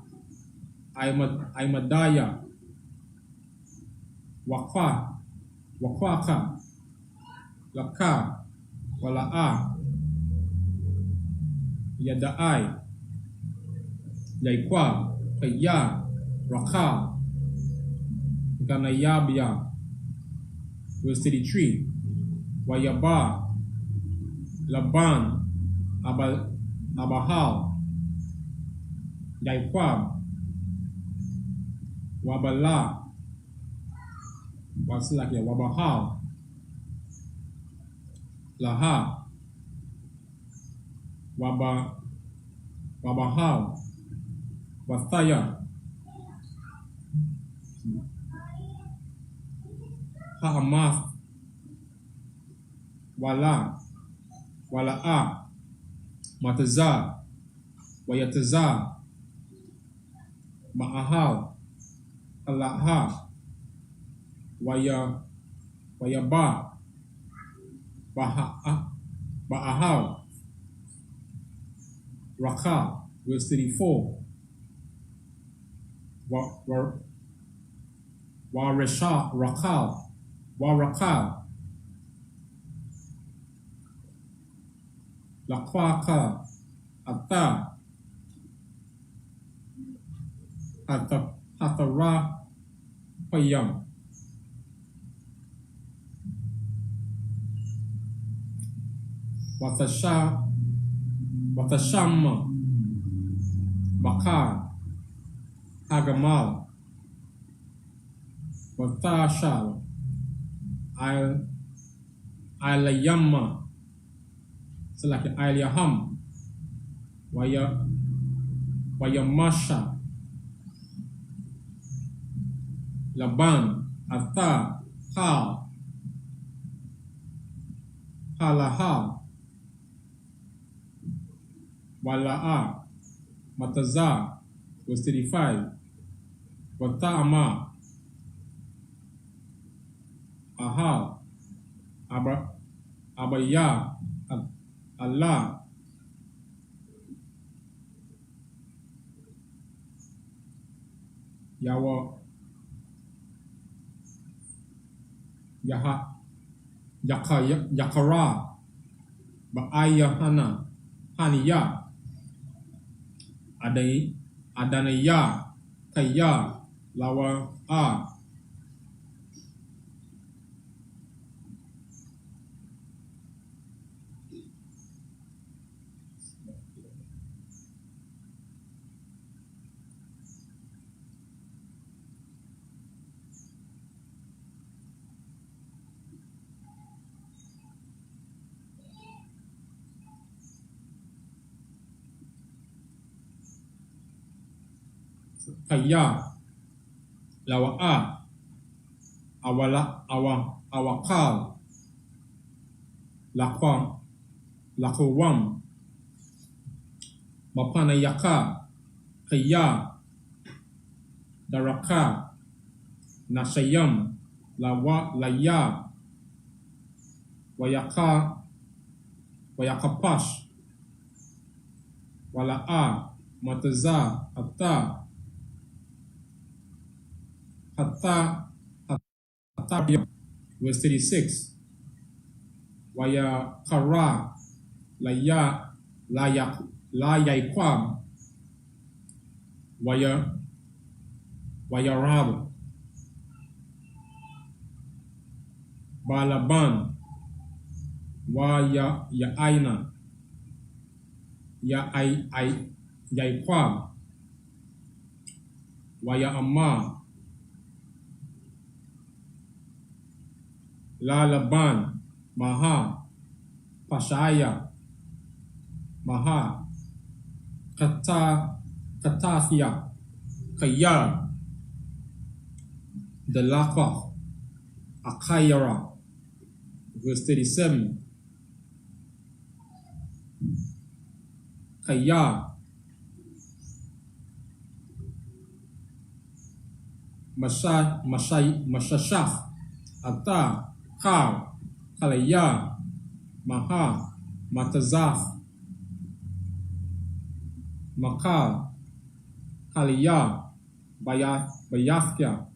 Aimadaya, Wakwaka, Laka, Wala'a, Yada'ai, Yaikwa, Kaya, Raka, Ganayabia, verse 33, Wayaba, Laban, Abahal, Yaikwa, Wabala, Wabahal, Laha, Wabahal, Wathaya, Hahamath, Wala'a, Matazah, Wayatazah, Ma'ahal, Alaha, Wayaba, Ba'ahal, Raka, verse 34, Warakal, Lakwaka, Ata, Hatara, Payam, Watashama, Bakar, Hagamal, Wathashal, Ilayamma, so like Ilayaham, Wayamasha, Laban, Atha, Hal, Halahal, Wala'a, Matazah, verse 35, Wata'ama, Ahal, Abaya, Allah, Yakara, Ba'ayahana, Haniya, Adanaya, Kaya, Lawa, Kaya, Lawa, Awakal, Lakwam, Mapanayaka, Kaya, Daraka, Nasayam, Laya, Wayakapash, Wala'a, Mataza, Hatta, verse 36, Wayakara, Layaikwam, Wayarab, Balaban, Yaaina, Yaikwam, Wayaama, Lalaban, Maha, Pashaya, Maha, Katathia, Kaya, Delakwa, Akayara, verse 37, Kaya, Mashashach, Ata, Kal, Kalaya, Maha, Matazach, Makal, Kaliya, Bayafka,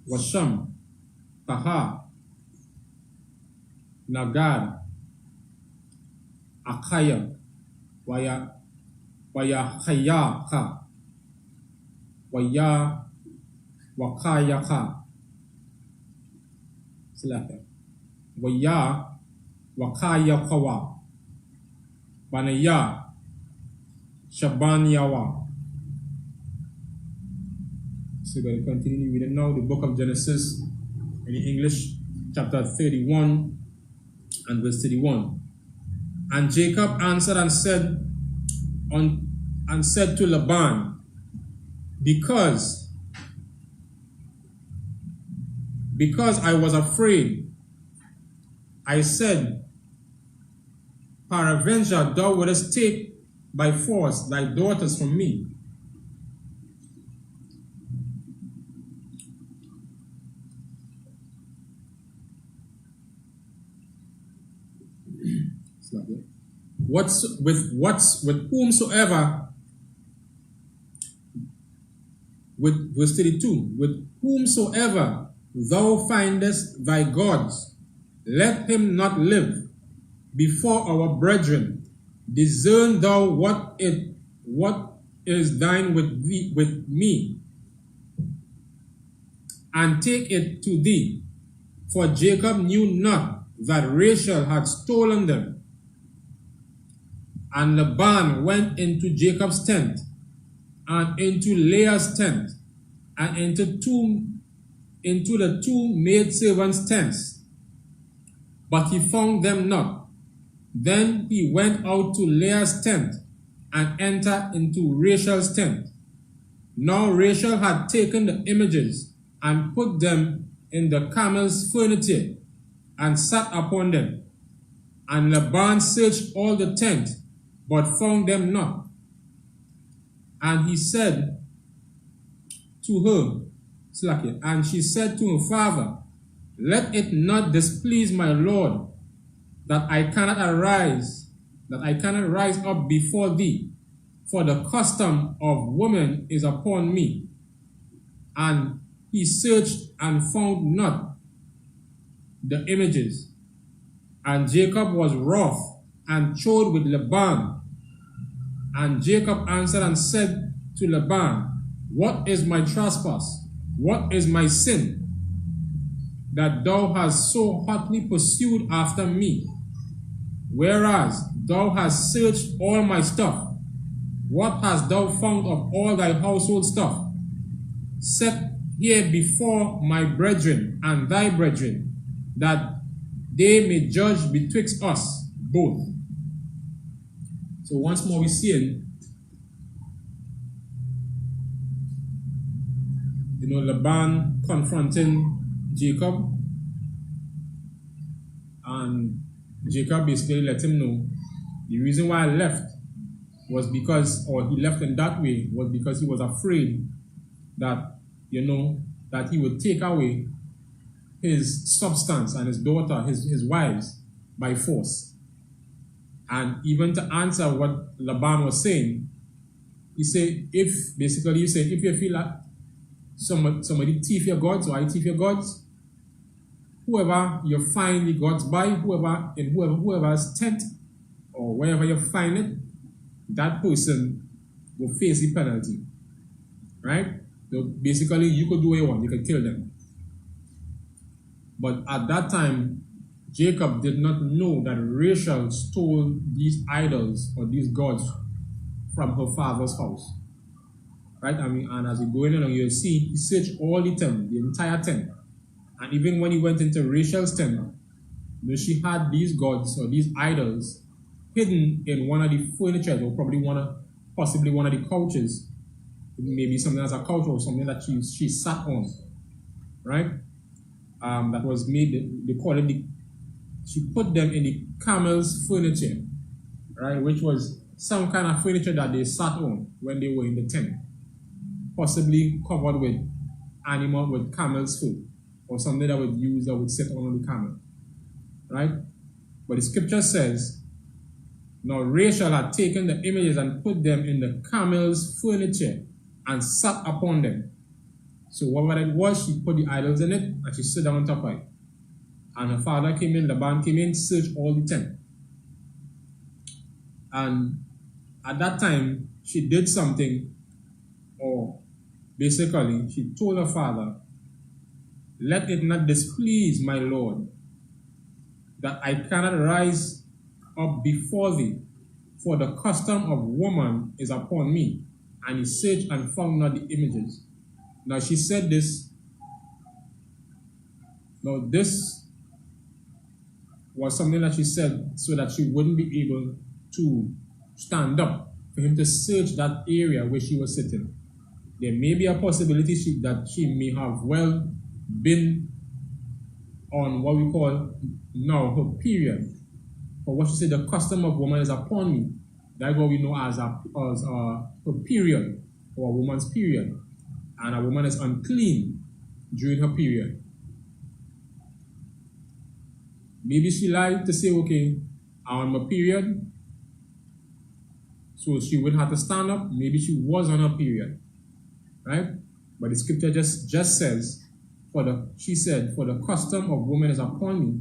Washam, Kaha, Nagad, Akaya, Wayahayaka, Wakayaka, select it. Wakayakawa, Banaya, Shabanyawa. So we're going to continue reading now the book of Genesis in English, chapter 31 and verse 31. And Jacob answered and said to Laban, because I was afraid, I said, peradventure thou wouldest take by force thy daughters from me. With whomsoever, with verse 32, with whomsoever thou findest thy gods, let him not live before our brethren. Discern thou what is thine with me, and take it to thee. For Jacob knew not that Rachel had stolen them. And Laban went into Jacob's tent, and into Leah's tent, and into the two maidservants' tents, but he found them not. Then he went out to Leah's tent, and entered into Rachel's tent. Now Rachel had taken the images, and put them in the camel's furniture, and sat upon them. And Laban searched all the tent, but found them not. And he said to her, and she said to her father, let it not displease my Lord, that I cannot rise up before thee, for the custom of women is upon me. And he searched and found not the images. And Jacob was wroth and chode with Laban. And Jacob answered and said to Laban, what is my trespass? What is my sin, that thou hast so hotly pursued after me, whereas thou hast searched all my stuff? What hast thou found of all thy household stuff? Set here before my brethren and thy brethren, that they may judge betwixt us both. So once more we see Laban confronting Jacob, and Jacob basically let him know the reason why I left was because, or he left in that way, was because he was afraid that, that he would take away his substance and his daughter, his wives, by force. And even to answer what Laban was saying, he said, if you feel like somebody thief your gods, or I thief your gods, whoever you find the gods by, whoever's tent, or wherever you find it, that person will face the penalty. Right? So basically, you could do what you want, you could kill them. But at that time, Jacob did not know that Rachel stole these idols or these gods from her father's house. Right? And as you go in and you see, he searched all the tent, the entire tent. And even when he went into Rachel's tent, she had these gods or these idols hidden in one of the furniture, or possibly one of the couches. Maybe something as a couch or something that she sat on. Right? That was made, they call it she put them in the camel's furniture, right? Which was some kind of furniture that they sat on when they were in the tent. Possibly covered with camel's foot, or something that would sit on the camel. Right? But the scripture says, now Rachel had taken the images and put them in the camel's furniture and sat upon them. So whatever it was, she put the idols in it and she sat down on top of it. And her father came in, Laban came in, searched all the tent. And at that time, she did something, or basically, she told her father, let it not displease my Lord, that I cannot rise up before thee, for the custom of woman is upon me. And he searched and found not the images. Now she said this. Now this was something that she said so that she wouldn't be able to stand up for him to search that area where she was sitting. There may be a possibility that she may have well been on what we call now her period. But what she said, the custom of woman is upon me. That's what we know as her period, or a woman's period. And a woman is unclean during her period. Maybe she lied to say, okay, I'm on my period, so she wouldn't have to stand up. Maybe she was on her period, right? But the scripture just says, she said, for the custom of woman is upon me,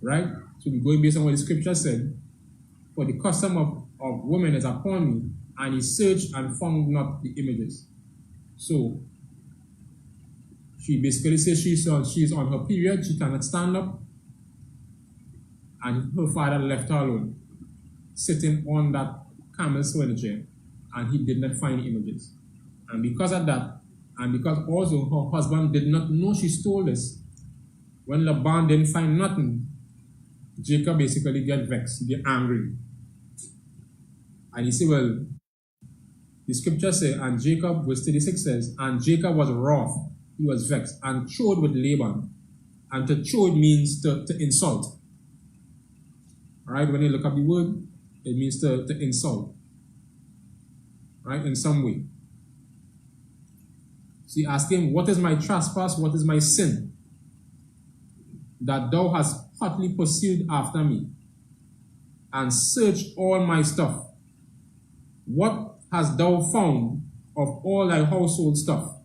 right? So we're going based on what the scripture said. For the custom of woman is upon me, and he searched and found not the images. So she basically says she's on her period, she cannot stand up, and her father left her alone. sitting on that camel's furniture, and he did not find the images. And because of that, and because also her husband did not know she stole this, when Laban didn't find nothing, Jacob basically get vexed, get angry. And he said, well, the scripture says, and Jacob, verse 36 says, and Jacob was wroth, he was vexed, and chode with Laban. And to chode means to insult. All right, when you look up the word, it means to insult. Right, in some way. So he asked him, what is my trespass? What is my sin? That thou hast hotly pursued after me, and searched all my stuff. What hast thou found of all thy household stuff?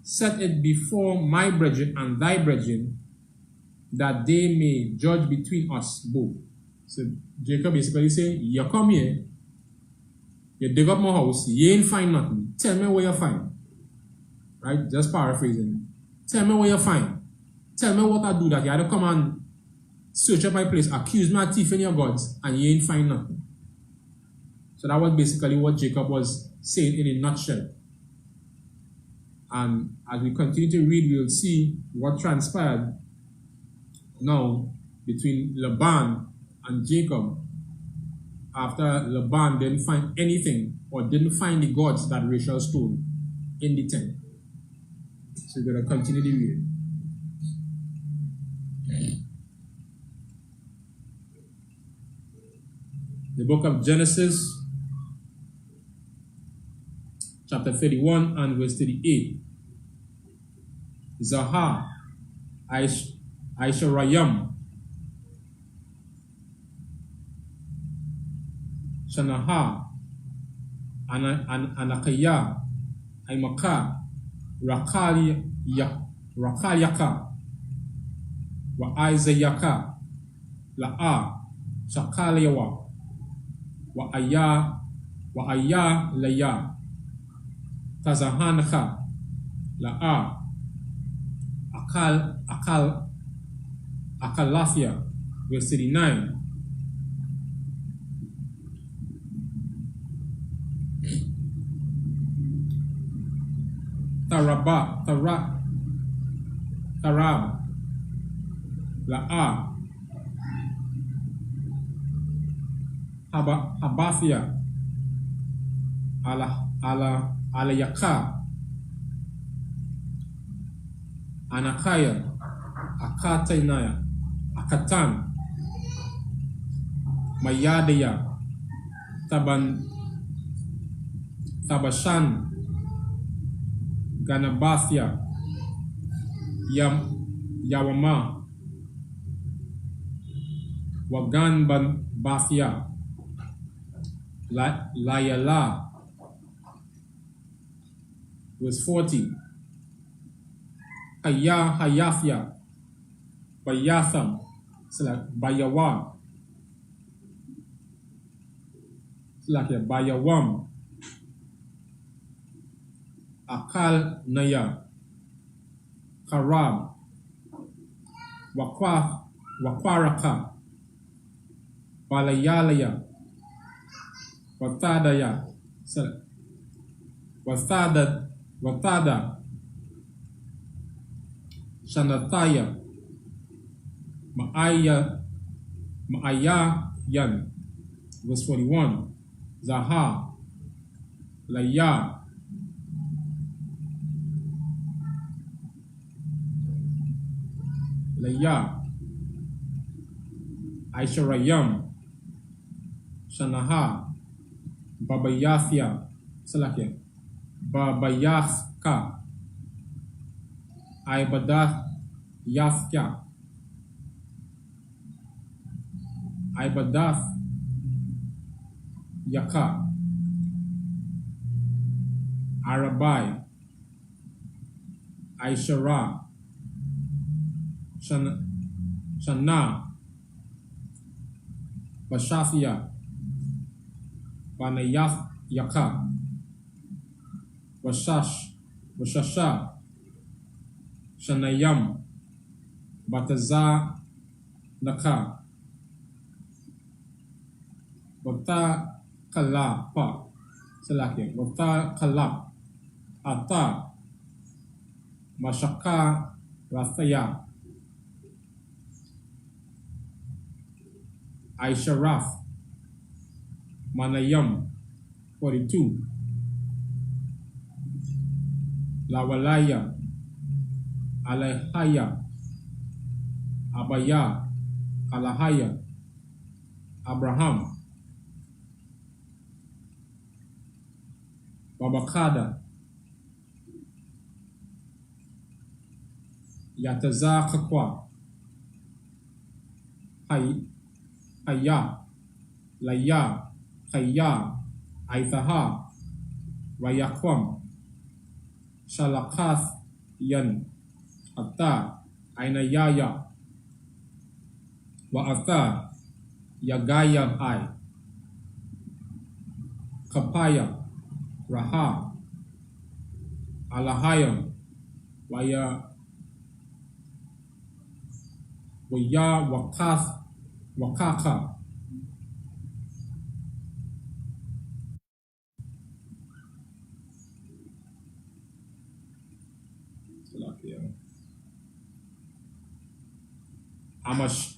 Set it before my brethren and thy brethren, that they may judge between us both. So Jacob basically saying, you come here, you dig up my house, you ain't find nothing. Tell me where you find. Right? Just paraphrasing. Tell me where you find. Tell me what I do that. You had to come and search up my place, accuse me of thief in your gods, and you ain't find nothing. So that was basically what Jacob was saying in a nutshell. And as we continue to read, we'll see what transpired now between Laban and Jacob after Laban didn't find anything or didn't find the gods that Rachel stole in the tent. So we're going to continue the reading. The book of Genesis, chapter 31 and verse 38. Zahar, Aisharayam, Shanaha, Anakaya, Aimaka, Rakalyaka, Wa Isayaka, La'a, Shakaliyawa, Wa Aya Laya, Tazahanaka, La'a, Akalafia, verse 39. Tarab, La'a, Habathia, Alayaka, Anakaya, Akatainaya, Akatan, Mayadaya, Tabashan, Ganabathia, Yawama, Wagan Bathia, Layala, verse 40. Hayafia, Bayatham, Bayawan, Bayawam, Akal Naya, Karab, Wakwaraka, Balayalaya, Watadaya, Watada, Shanataya, Ma'ayayan, verse 41, Zaha, Laya, Aisharayam, Shanaha, Babayathia, Babayathka, Ibadath Yathka, Ibadath Yaka, Arabai, Aishara, Shana, Bashafia, Banayath Yaka, Washasha, Shanayam, Bataza Naka, Bota Kalapa, Salakia, Bota Kalap, Ata, Mashaka Rathaya, Aisharaf, Manayam, 42, Lawalaya, Alahaya, Abaya, Alahaya, Abraham, Babakada, Yataza Kakwa, Haya, Laya, Haya, Aithaha, Rayakwam, Shalakath Yan, Ata, Ainayaya, Wa'ata, Yagaya Ai, Kapaya, Raha, Alahayam, Waya Wakath, Wakaka,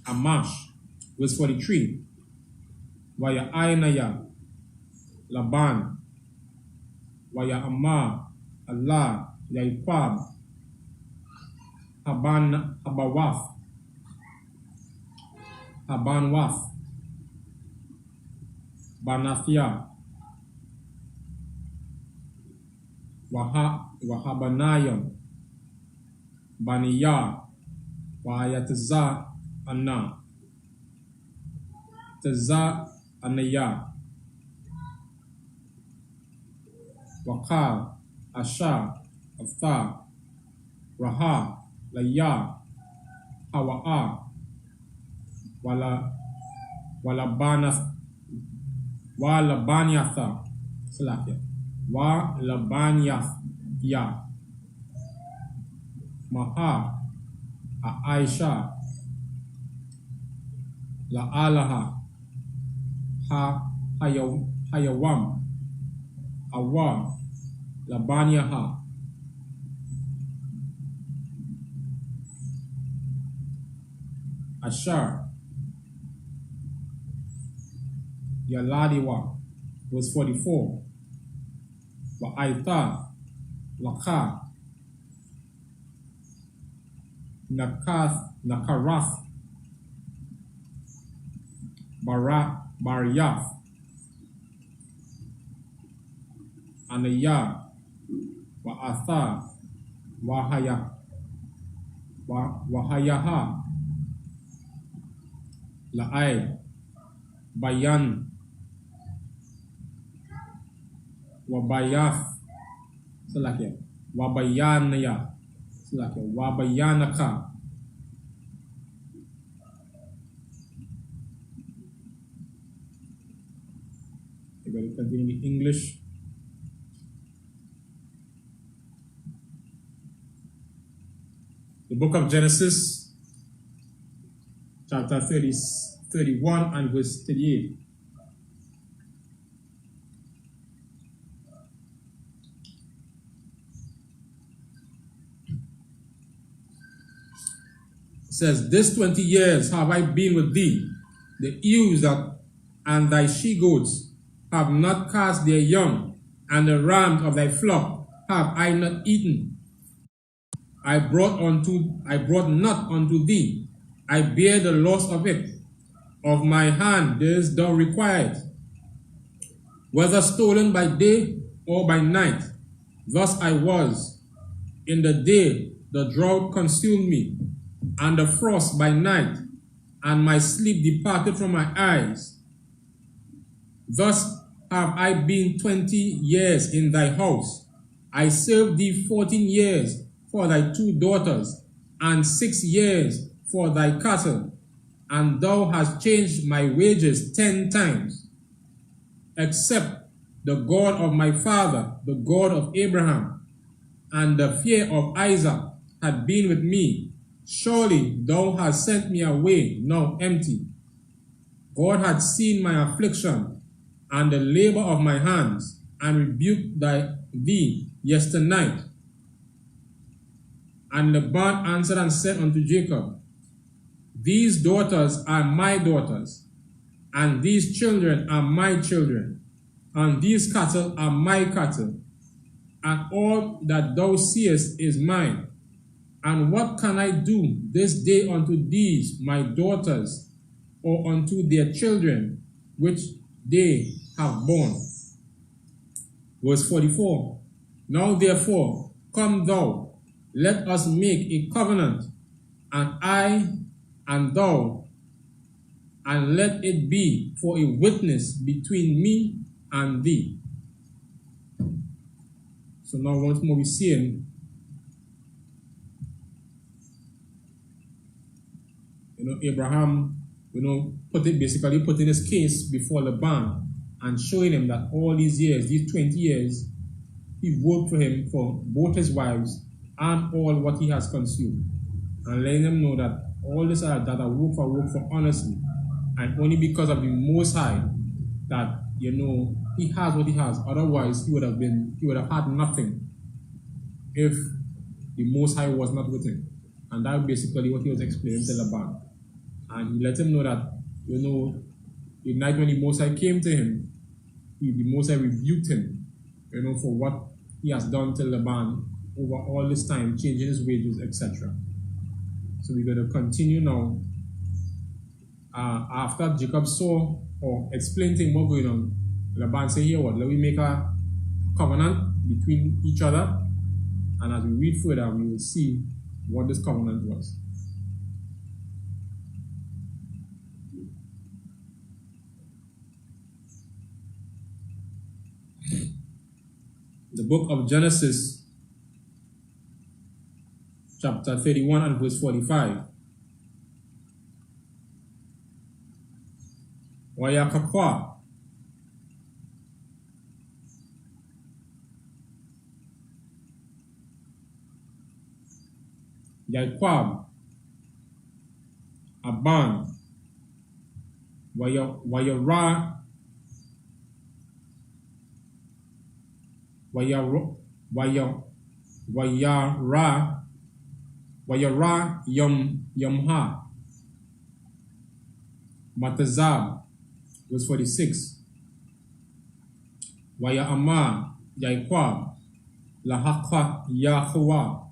Amash, verse 43, Waya Ainaya, Laban, Waya Amma, Allah, Yaipab, Habanwaf, Banathia, Wahabanayam, Baniya, Wayataza Anna, Taza Anaya, Wakal, Asha, Atha, Raha, Laya, Hawa'a, Walabanyatha, Salakia, Walabanyathya, Maha, Aisha, La'alaha, Hayawam, Awa, Labanyaha, Ashar, Yaladiwa, verse 44, Wa'aita, Laka, Nakarath, Baryath, Anaya, Wa'atha, Wahayaha, La'ai, Bayan, Wabayath, Salakia, Wabayanaya, Salakia, Wabayanaka. I'm going to continue in English. The book of Genesis, chapter 31 and verse 38. It says, "This 20 years have I been with thee. The ewes and thy she-goats have not cast their young, and the rams of thy flock have I not eaten. I brought not unto thee. I bear the loss of it. Of my hand didst thou require it, whether stolen by day or by night. Thus I was. In the day the drought consumed me, and the frost by night, and my sleep departed from my eyes. Thus have I been 20 years in thy house. I served thee 14 years for thy 2 daughters, and 6 years for thy cattle, and thou hast changed my wages 10 times. Except the God of my father, the God of Abraham, and the fear of Isaac had been with me, surely thou hast sent me away now empty. God had seen my affliction and the labor of my hands, and rebuked thee yesternight. And Laban answered and said unto Jacob, These daughters are my daughters, and these children are my children, and these cattle are my cattle, and all that thou seest is mine. And what can I do this day unto these my daughters, or unto their children, which they have borne? Verse 44. Now therefore, come thou, let us make a covenant, and I and thou, and let it be for a witness between me and thee. So now once more we see him, Abraham, basically putting his case before Laban and showing him that all these years, these 20 years, he worked for him for both his wives and all what he has consumed, and letting them know that all this that I work for honestly, and only because of the Most High that he has what he has. Otherwise, he would have had nothing if the Most High was not with him. And that's basically what he was explaining to Laban. And he let him know that, the night when the Most High came to him, the Most High rebuked him, for what he has done to Laban over all this time, changing his wages, etc. So we're going to continue now. After Jacob saw or explained to him what's going on, Laban said, here what, let me make a covenant between each other. And as we read further, we will see what this covenant was. The book of Genesis, chapter 31 and verse 45. Wayakakwa. Yaikwab. Aban. Wayara. Wayara Yamha. Matazab. Verse 46. Waya Amar Yaikwab Lahakwa Yahwa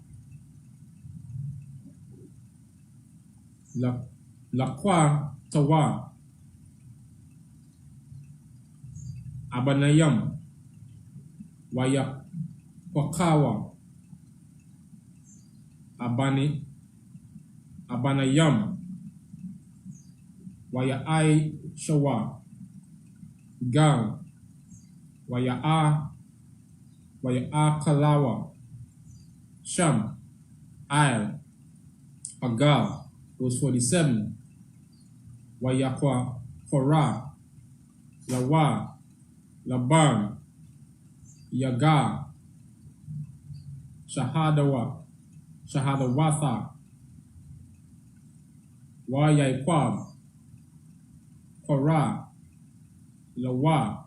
Lakwa Tawa Abanayam Waya Kwakawa Abanayam Waya I Shawa Gal Waya Kalawa Sham Al Agal. Verse 47. Wayakwa Korah Lawa Laban Yaga Shahadawatha Wayaikwab Korah Lawa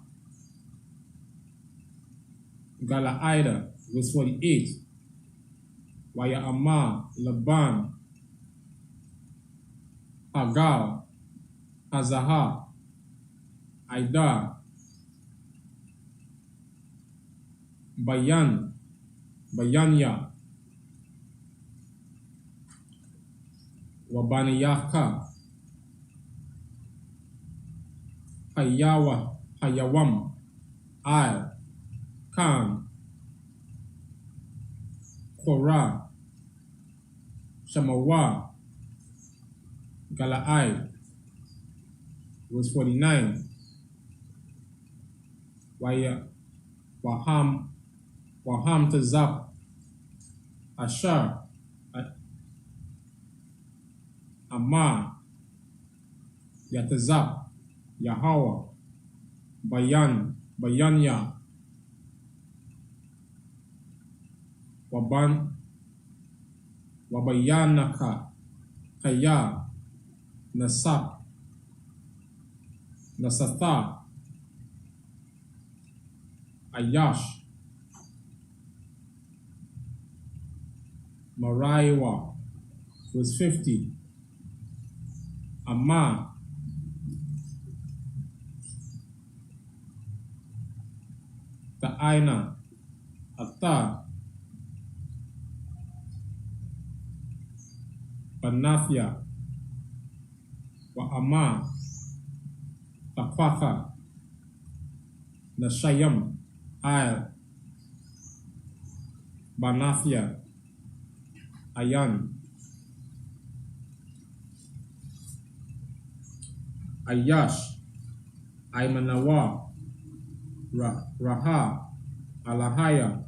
Galaida. Verse 48. Waya Amar Laban Hagal Hazaha Aida Bayanya Wabaniyaka Hayawam Al Khan Korah Shamawa Galai. Verse 49. Waham Tazap Ashar Amar Yatazap Yahawa Bayanya Wabayanaka Kaya Nasap Nasatha, Ayash, Maraiwa, verse 50, Amma, Ta'aina, Atta, Panathia, Wa'ama, Takwatha, Nashayam, Al, Banathia, Ayan, Ayash, Aimanawa, Raha, Alahaya,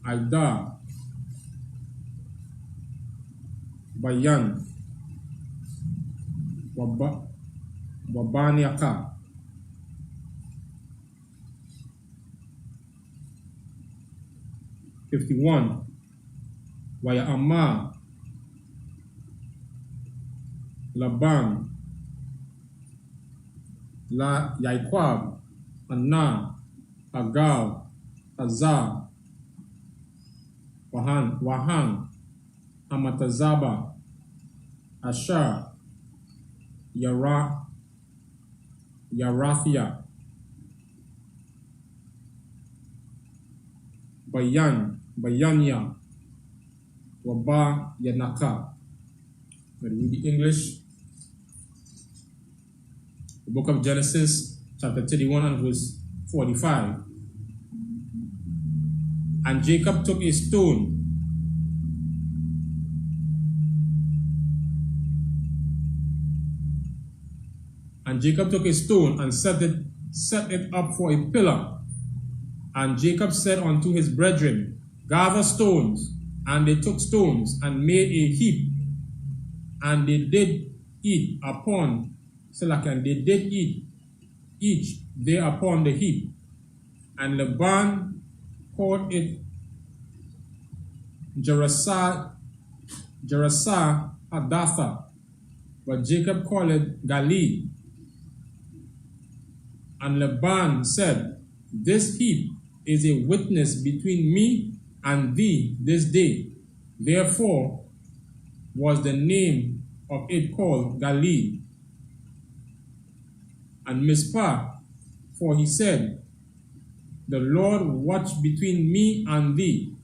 Aida, Bayan, Wabaniaka, 51, Wayama, Laban, La Yaikwab, Anna, Agal, Azar, Wahan, Amatazaba, Ashar, Yarathia, Bayanya, Waba Yanaka. Let me read the English. The book of Genesis, chapter 31 and verse 45. And Jacob took a stone and set it up for a pillar. And Jacob said unto his brethren, Gather stones. And they took stones and made a heap. And they did eat upon Silakan. They did eat each there upon the heap. And Laban called it Jerasah Hadatha, but Jacob called it Galil. And Laban said, This heap is a witness between me and thee this day. Therefore was the name of it called Galil. And Mizpah, for he said, The Lord watch between me and thee,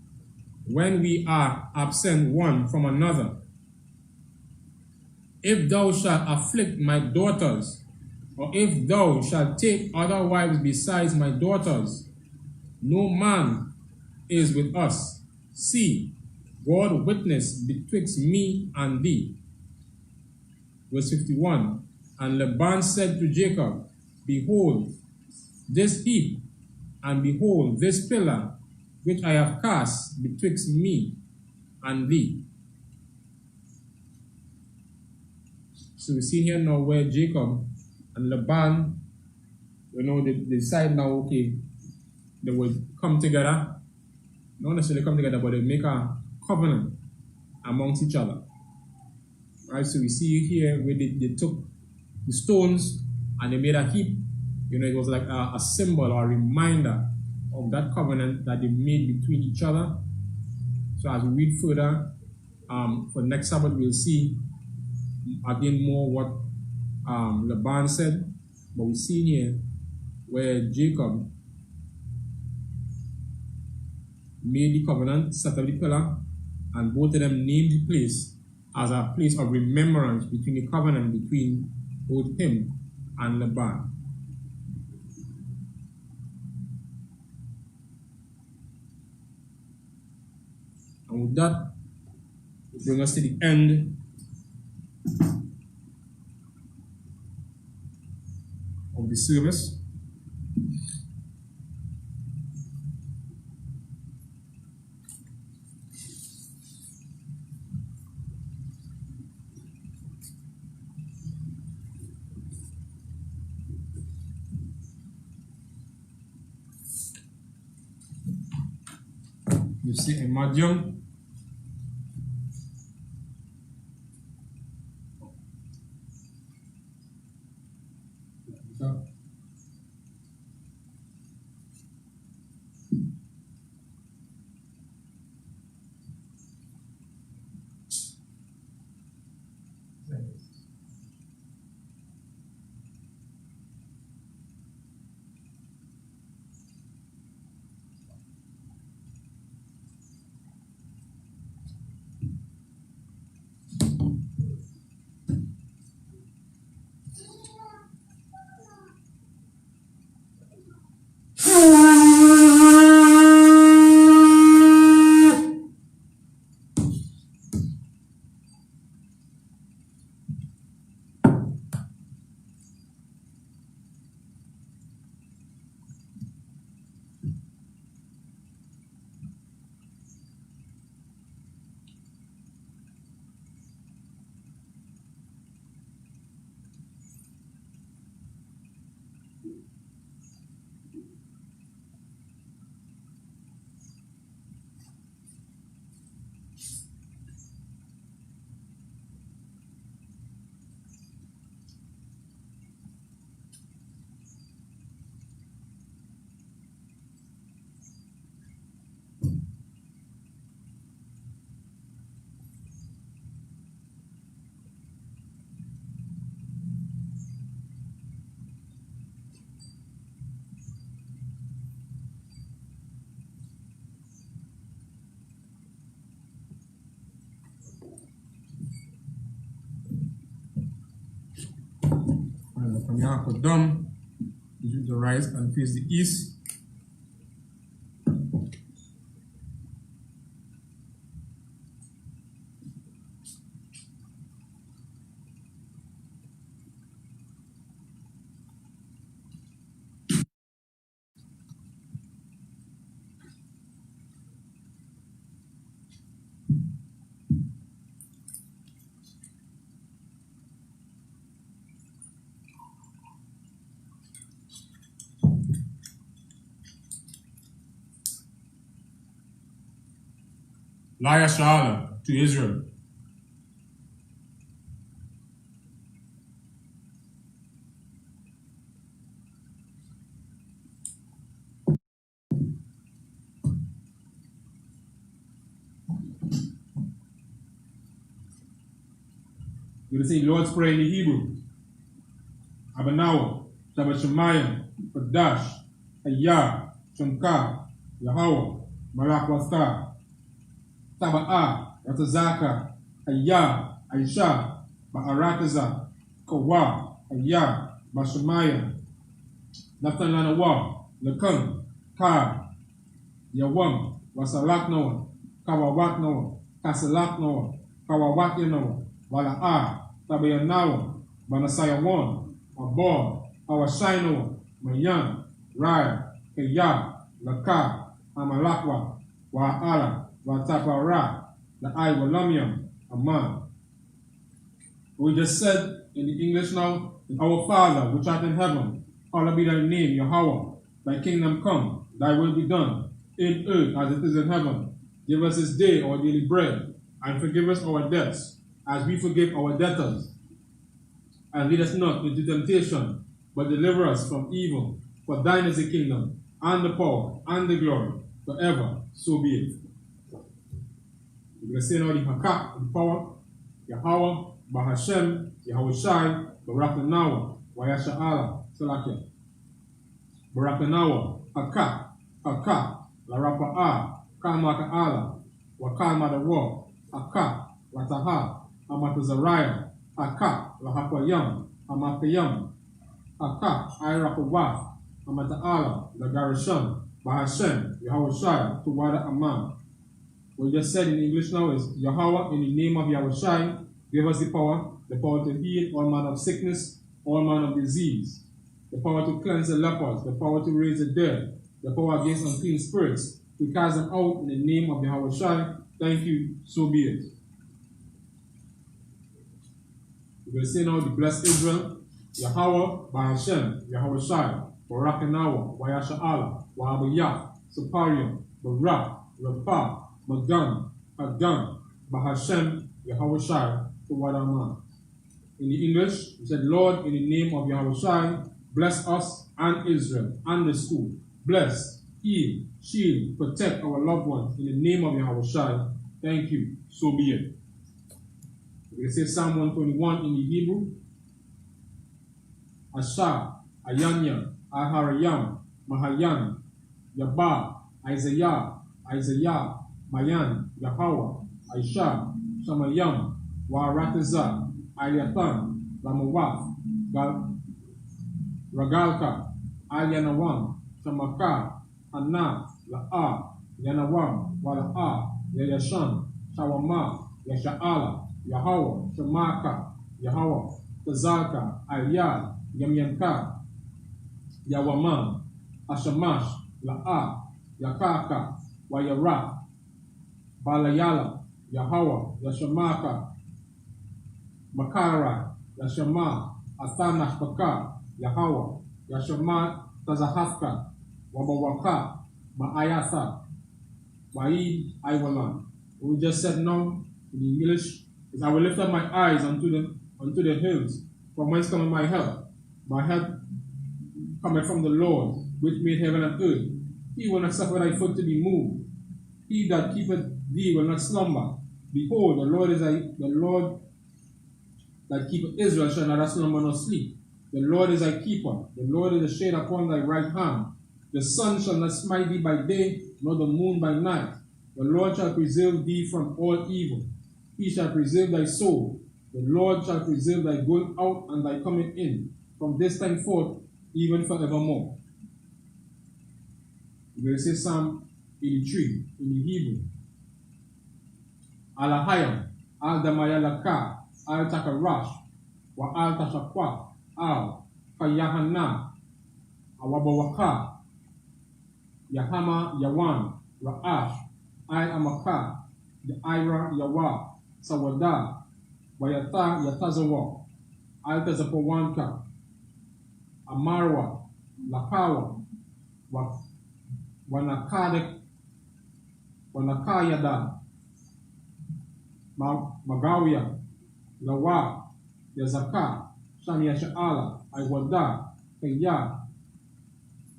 when we are absent one from another. If thou shalt afflict my daughters, or if thou shalt take other wives besides my daughters, no man is with us. See, God witness betwixt me and thee. Verse 51. And Laban said to Jacob, Behold, this heap, and behold, this pillar, which I have cast betwixt me and thee. So we see here now where Jacob and Laban, they decide now, okay, they will come together. Not necessarily come together, but they make a covenant amongst each other. Right? So we see here where they took the stones and they made a heap. It was like a symbol or a reminder of that covenant that they made between each other. So as we read further, for next Sabbath, we'll see again more what Laban said. But we see here where Jacob made the covenant, set up the pillar, and both of them named the place as a place of remembrance between the covenant between both him and Laban. And with that, it brings us to the end of the service. You see a medium. From here, put down, use the rise and face the east. Liar SHALAM to Israel. We're going to say Lord's Prayer in the Hebrew. Abanawa, Sabbath Shemayim, Padash, I.S.U.P.K, Yahweh, Malak Taba'a, Ratazaka, Aisha, Ba'arataza, Kawa, Bashamaya, Natananawa, Lakun, Ka, Yawam, Wasalak Noah, Kawawat Noah, Kasalak Noah, Kawawat Noah, Wala'a, Tabayanawa, Banasayawan, Abor, Awashai Noah, Mayan, Rai, Kaya, Laka, Amalakwa, Wa'ala, Watapara, the I Walamium, Aman. We just said in the English now, Our Father, which art in heaven, hallowed be thy name, Yahweh. Thy kingdom come, thy will be done, in earth as it is in heaven. Give us this day our daily bread, and forgive us our debts, as we forgive our debtors. And lead us not into temptation, but deliver us from evil. For thine is the kingdom, and the power, and the glory, forever. So be it. We're going to say now the Hakak, the power, Yahweh, Bahashem, Yahushai, Barakanawa, Wayasha'ala, Salakia. Barakanawa, Hakak, La Rapa'a, Kalmaka'ala, Wakalmadawa, Hakak, Lataha, Amatazariah, Hakak, La Hapayam, Amatayam, Hakak, Iraqawaf, Amata'ala, La Garasham, Bahashem, Yahushai, Tuwada Amam. What we just said in English now is Yahweh, in the name of Yahushai, give us the power to heal all manner of sickness, all manner of disease, the power to cleanse the lepers, the power to raise the dead, the power against unclean spirits, to cast them out in the name of Yahushai. Thank you, so be it. We're going to say now the blessed Israel, Yahweh, Bahashem, Yahushai, Barakanawa, Wayasha'ala, Wahabayah, Saparium, Barak, Rapah, Magan, Hagan, Bahashem, Yahushai, to Wadama. In the English, we said, Lord, in the name of Yahushai, Bless us and Israel and the school. Bless, heal, shield, protect our loved ones in the name of Yahushua. Thank you. So be it. We say Psalm 121 in the Hebrew. Asha, Ayanya, Aharayam, Mahayan, Yabba, Isaiah, Mayan, Yahweh, Aisha, Shamayam, Warataza, Ayatan, Lamawaf, Ragalka, Ayanawam, Shamaka, Anna, La'a, Yanawam, Wala'a, Yayashan, Shawama, Yasha'ala, Yahweh, Shamaka, Yahweh, Tazalka, Ayad, Yamyanka, Yawamam, Ashamash, La'a, Yakaka, Wayara, Balayala, Yahweh, Yashamaka, Makara, Yashama, Athanash Baka, Yahweh, Yashama, Tazahafka, Wabawaka, Ma'ayatha, Wa'id, Iwalan. We just said now in English is I will lift up my eyes unto the hills, from whence cometh my help. My help cometh from the Lord, which made heaven and earth. He will not suffer thy foot to be moved. He that keepeth thee will not slumber. Behold, the Lord that keepeth Israel shall not slumber nor sleep. The Lord is thy keeper. The Lord is a shade upon thy right hand. The sun shall not smite thee by day, nor the moon by night. The Lord shall preserve thee from all evil. He shall preserve thy soul. The Lord shall preserve thy going out and thy coming in, from this time forth, even forevermore. We will say Psalm 83 in the Hebrew. Alahayam, Al-Damayalaka, Al-Takarash, Wa Al-Tashakwa, Al-Kayahanna, Awabawaka, Yahama Yawan, Ra'ash, I.Amaka, the Ira Yawa, Sawada, Wayata Yatazawa, Al-Tazapawanka, Amarwa, Lakawa, Wanakayada, Magawia, Lawa, Yazaka, Shania Sha'ala, Iwada, Kaya,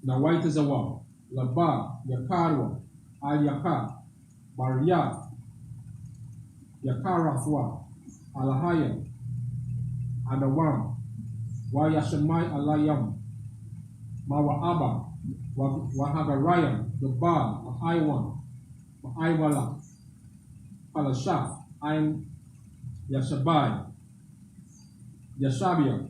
Nawaitazawa, Laba, Yakarwa, Al-Yaka, Baria, Yakarafwa, Alahaya, Adawam, Wayashamai Alayam, Mawa'aba, Wahagarayam, the Ba, Ma'aiwan, Ma'aiwala, Palashaf, Ain Yashabai, Yashabia,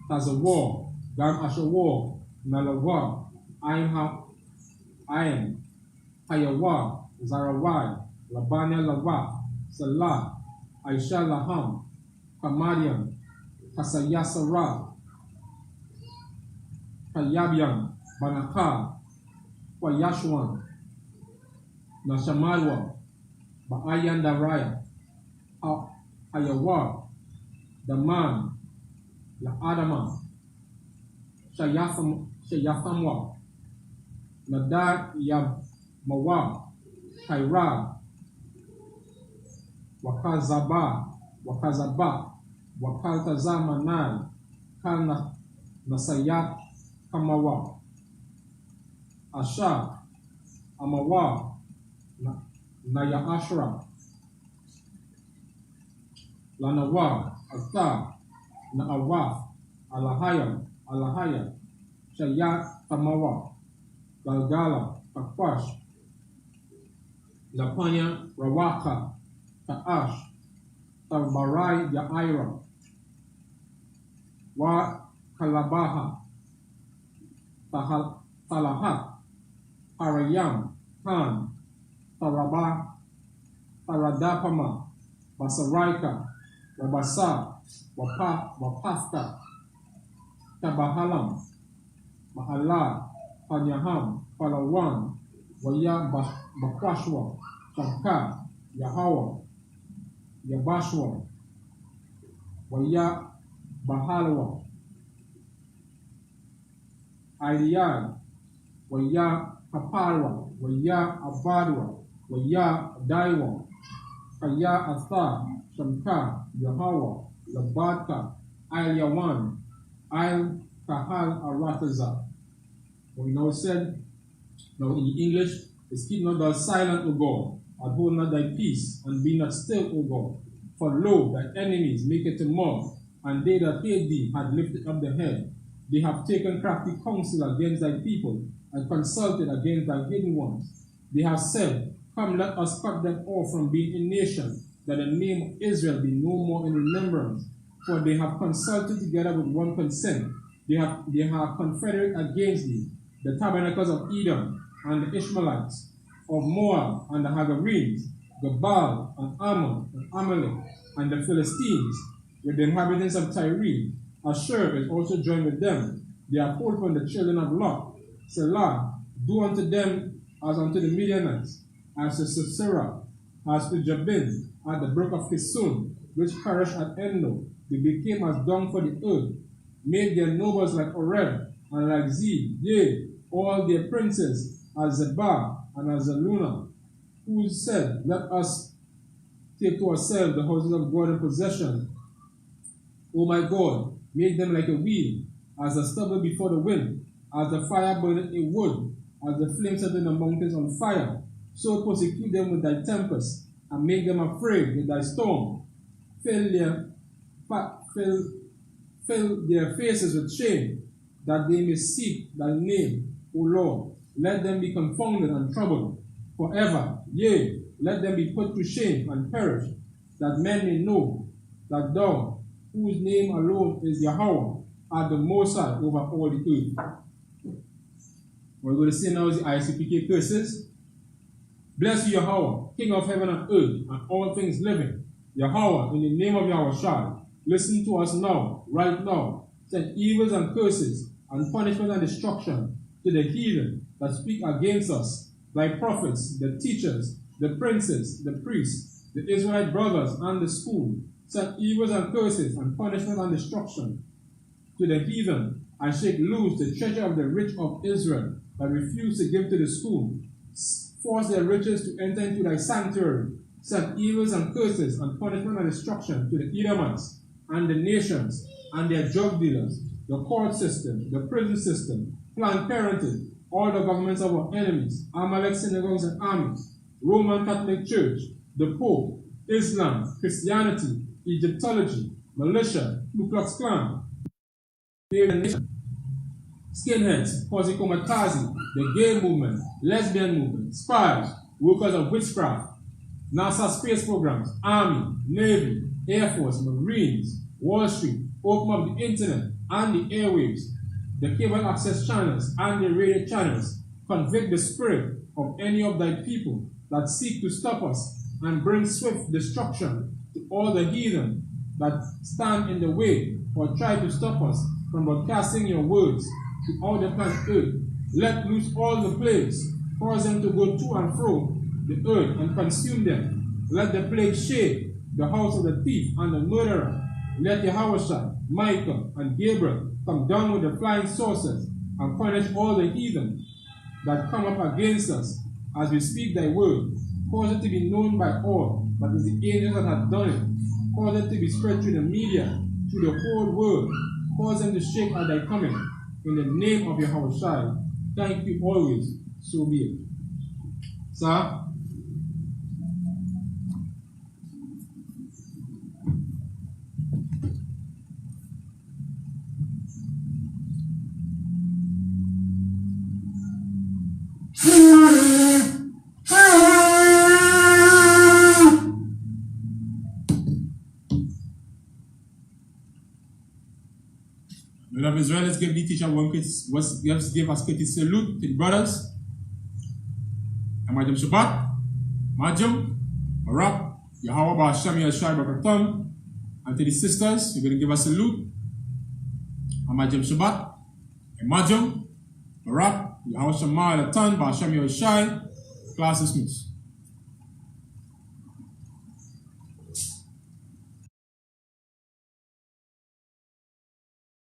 Tazawar, Gam Ashawar, Nalawa, Ain Hayawa, Zarawai, Labania Lava, Salah, Aisha Laham, Kamadian, Kasayasara, Kayabian, Banaka, Wayashwan, Nashamalwa, Ba'ayan Daraya, Hayawa, Daman, La Adama, Shayathamwa, Nadar Yamawa, Kaira, Wakazaba, Wakaltazamanai, Kalna Nasayat Kamawa, Asha, Amawa, Naya Ashra, Lanawa, Alta, Naawaf, Alahaya, Shayat Tamawa, Galgala, Takwash, Lapanya, Rawaka, Ta'ash, Tabarai Ya'ira, Wa Kalabaha, Talahat, Parayam, Khan, Taraba, Taradapama, Basaraika, Wabasa, Wapasta, Tabahalam, Mahala, Panyaham, Palawan, Waya Bakwashwa, Shanka, Yahweh, Yabashwa, Waya Bahalwa, Ailiyad, Waya Kaparwa, Waya Abadwa, Waya Daiwa, Kaya Atha, Shamka, Yahweh, Labata, Ailyawan, Ail kahal arataza. But we now said, now in the English, is keep not thou silent, O God, and hold not thy peace, and be not still, O God. For lo, thy enemies make it to mock, and they that hate thee had lifted up the head. They have taken crafty counsel against thy people, and consulted against thy hidden ones. They have said, come, let us cut them off from being a nation, that the name of Israel be no more in remembrance. For they have consulted together with one consent. They have confederate against thee, the tabernacles of Edom, and the Ishmaelites, of Moab, and the Hagarenes, Gebal, and Ammon, and Amalek, and the Philistines, with the inhabitants of Tyre. Ashur is also joined with them. They are pulled from the children of Lot. Selah, do unto them as unto the Midianites, as to Sisera, as to Jabin, at the brook of Kison, which perished at Endo. They became as dung for the earth, made their nobles like Oreb, and like Zeb, yea, all their princes as Zebah and as Zalmunna, who said, let us take to ourselves the houses of God in possession. O my God, make them like a wheel, as the stubble before the wind, as the fire burneth a wood, as the flame setting the mountains on fire. So persecute them with thy tempest, and make them afraid with thy storm. Fill their faces with shame, that they may seek thy name, O Lord. Let them be confounded and troubled forever. Yea, let them be put to shame and perish, that men may know that thou, whose name alone is Yahweh, art the Most High over all the earth. What we're going to say now is the I.S.U.P.K curses. Bless you, Yahweh, King of heaven and earth, and all things living. Yahweh, in the name of Yahweh, listen to us now, right now. Send evils and curses, and punishment and destruction to the heathen that speak against us, thy prophets, the teachers, the princes, the priests, the Israelite brothers, and the school. Send evils and curses, and punishment and destruction to the heathen, and shake loose the treasure of the rich of Israel that refuse to give to the school. Force their riches to enter into thy sanctuary. Send evils and curses, and punishment and destruction to the Edomites, and the nations, and their drug dealers, the court system, the prison system, Planned Parenthood, all the governments of our enemies, Amalek synagogues and armies, Roman Catholic Church, the Pope, Islam, Christianity, Egyptology, militia, Ku Klux Klan, skinheads, Kozikomatazi, the gay movement, lesbian movement, spies, workers of witchcraft, NASA space programs, Army, Navy, Air Force, Marines, Wall Street, open up the internet and the airwaves, the cable access channels and the radio channels. Convict the spirit of any of thy people that seek to stop us, and bring swift destruction to all the heathen that stand in the way or try to stop us from broadcasting your words to all the planet earth. Let loose all the plagues, cause them to go to and fro the earth and consume them. Let the plague shake the house of the thief and the murderer. Let Yahweh, Michael, and Gabriel come down with the flying saucers and punish all the heathen that come up against us as we speak thy word. Cause it to be known by all that is the angels that have done it. Cause it to be spread through the media, through the whole world. Cause them to shake at thy coming. In the name of Yahweh, thank you always. So be it. Sir? Of Israel, let's give the teacher give us a salute to the brothers. Amajam Shabbat, Majam, Barak, Yahweh Ba'Hashem Yashai Baratam, and to the sisters, you're going to give us a salute. Amajam Shabbat, Majam, Barak, Yahweh Shema Elatan Ba'Hashem Yashai, class is smooth.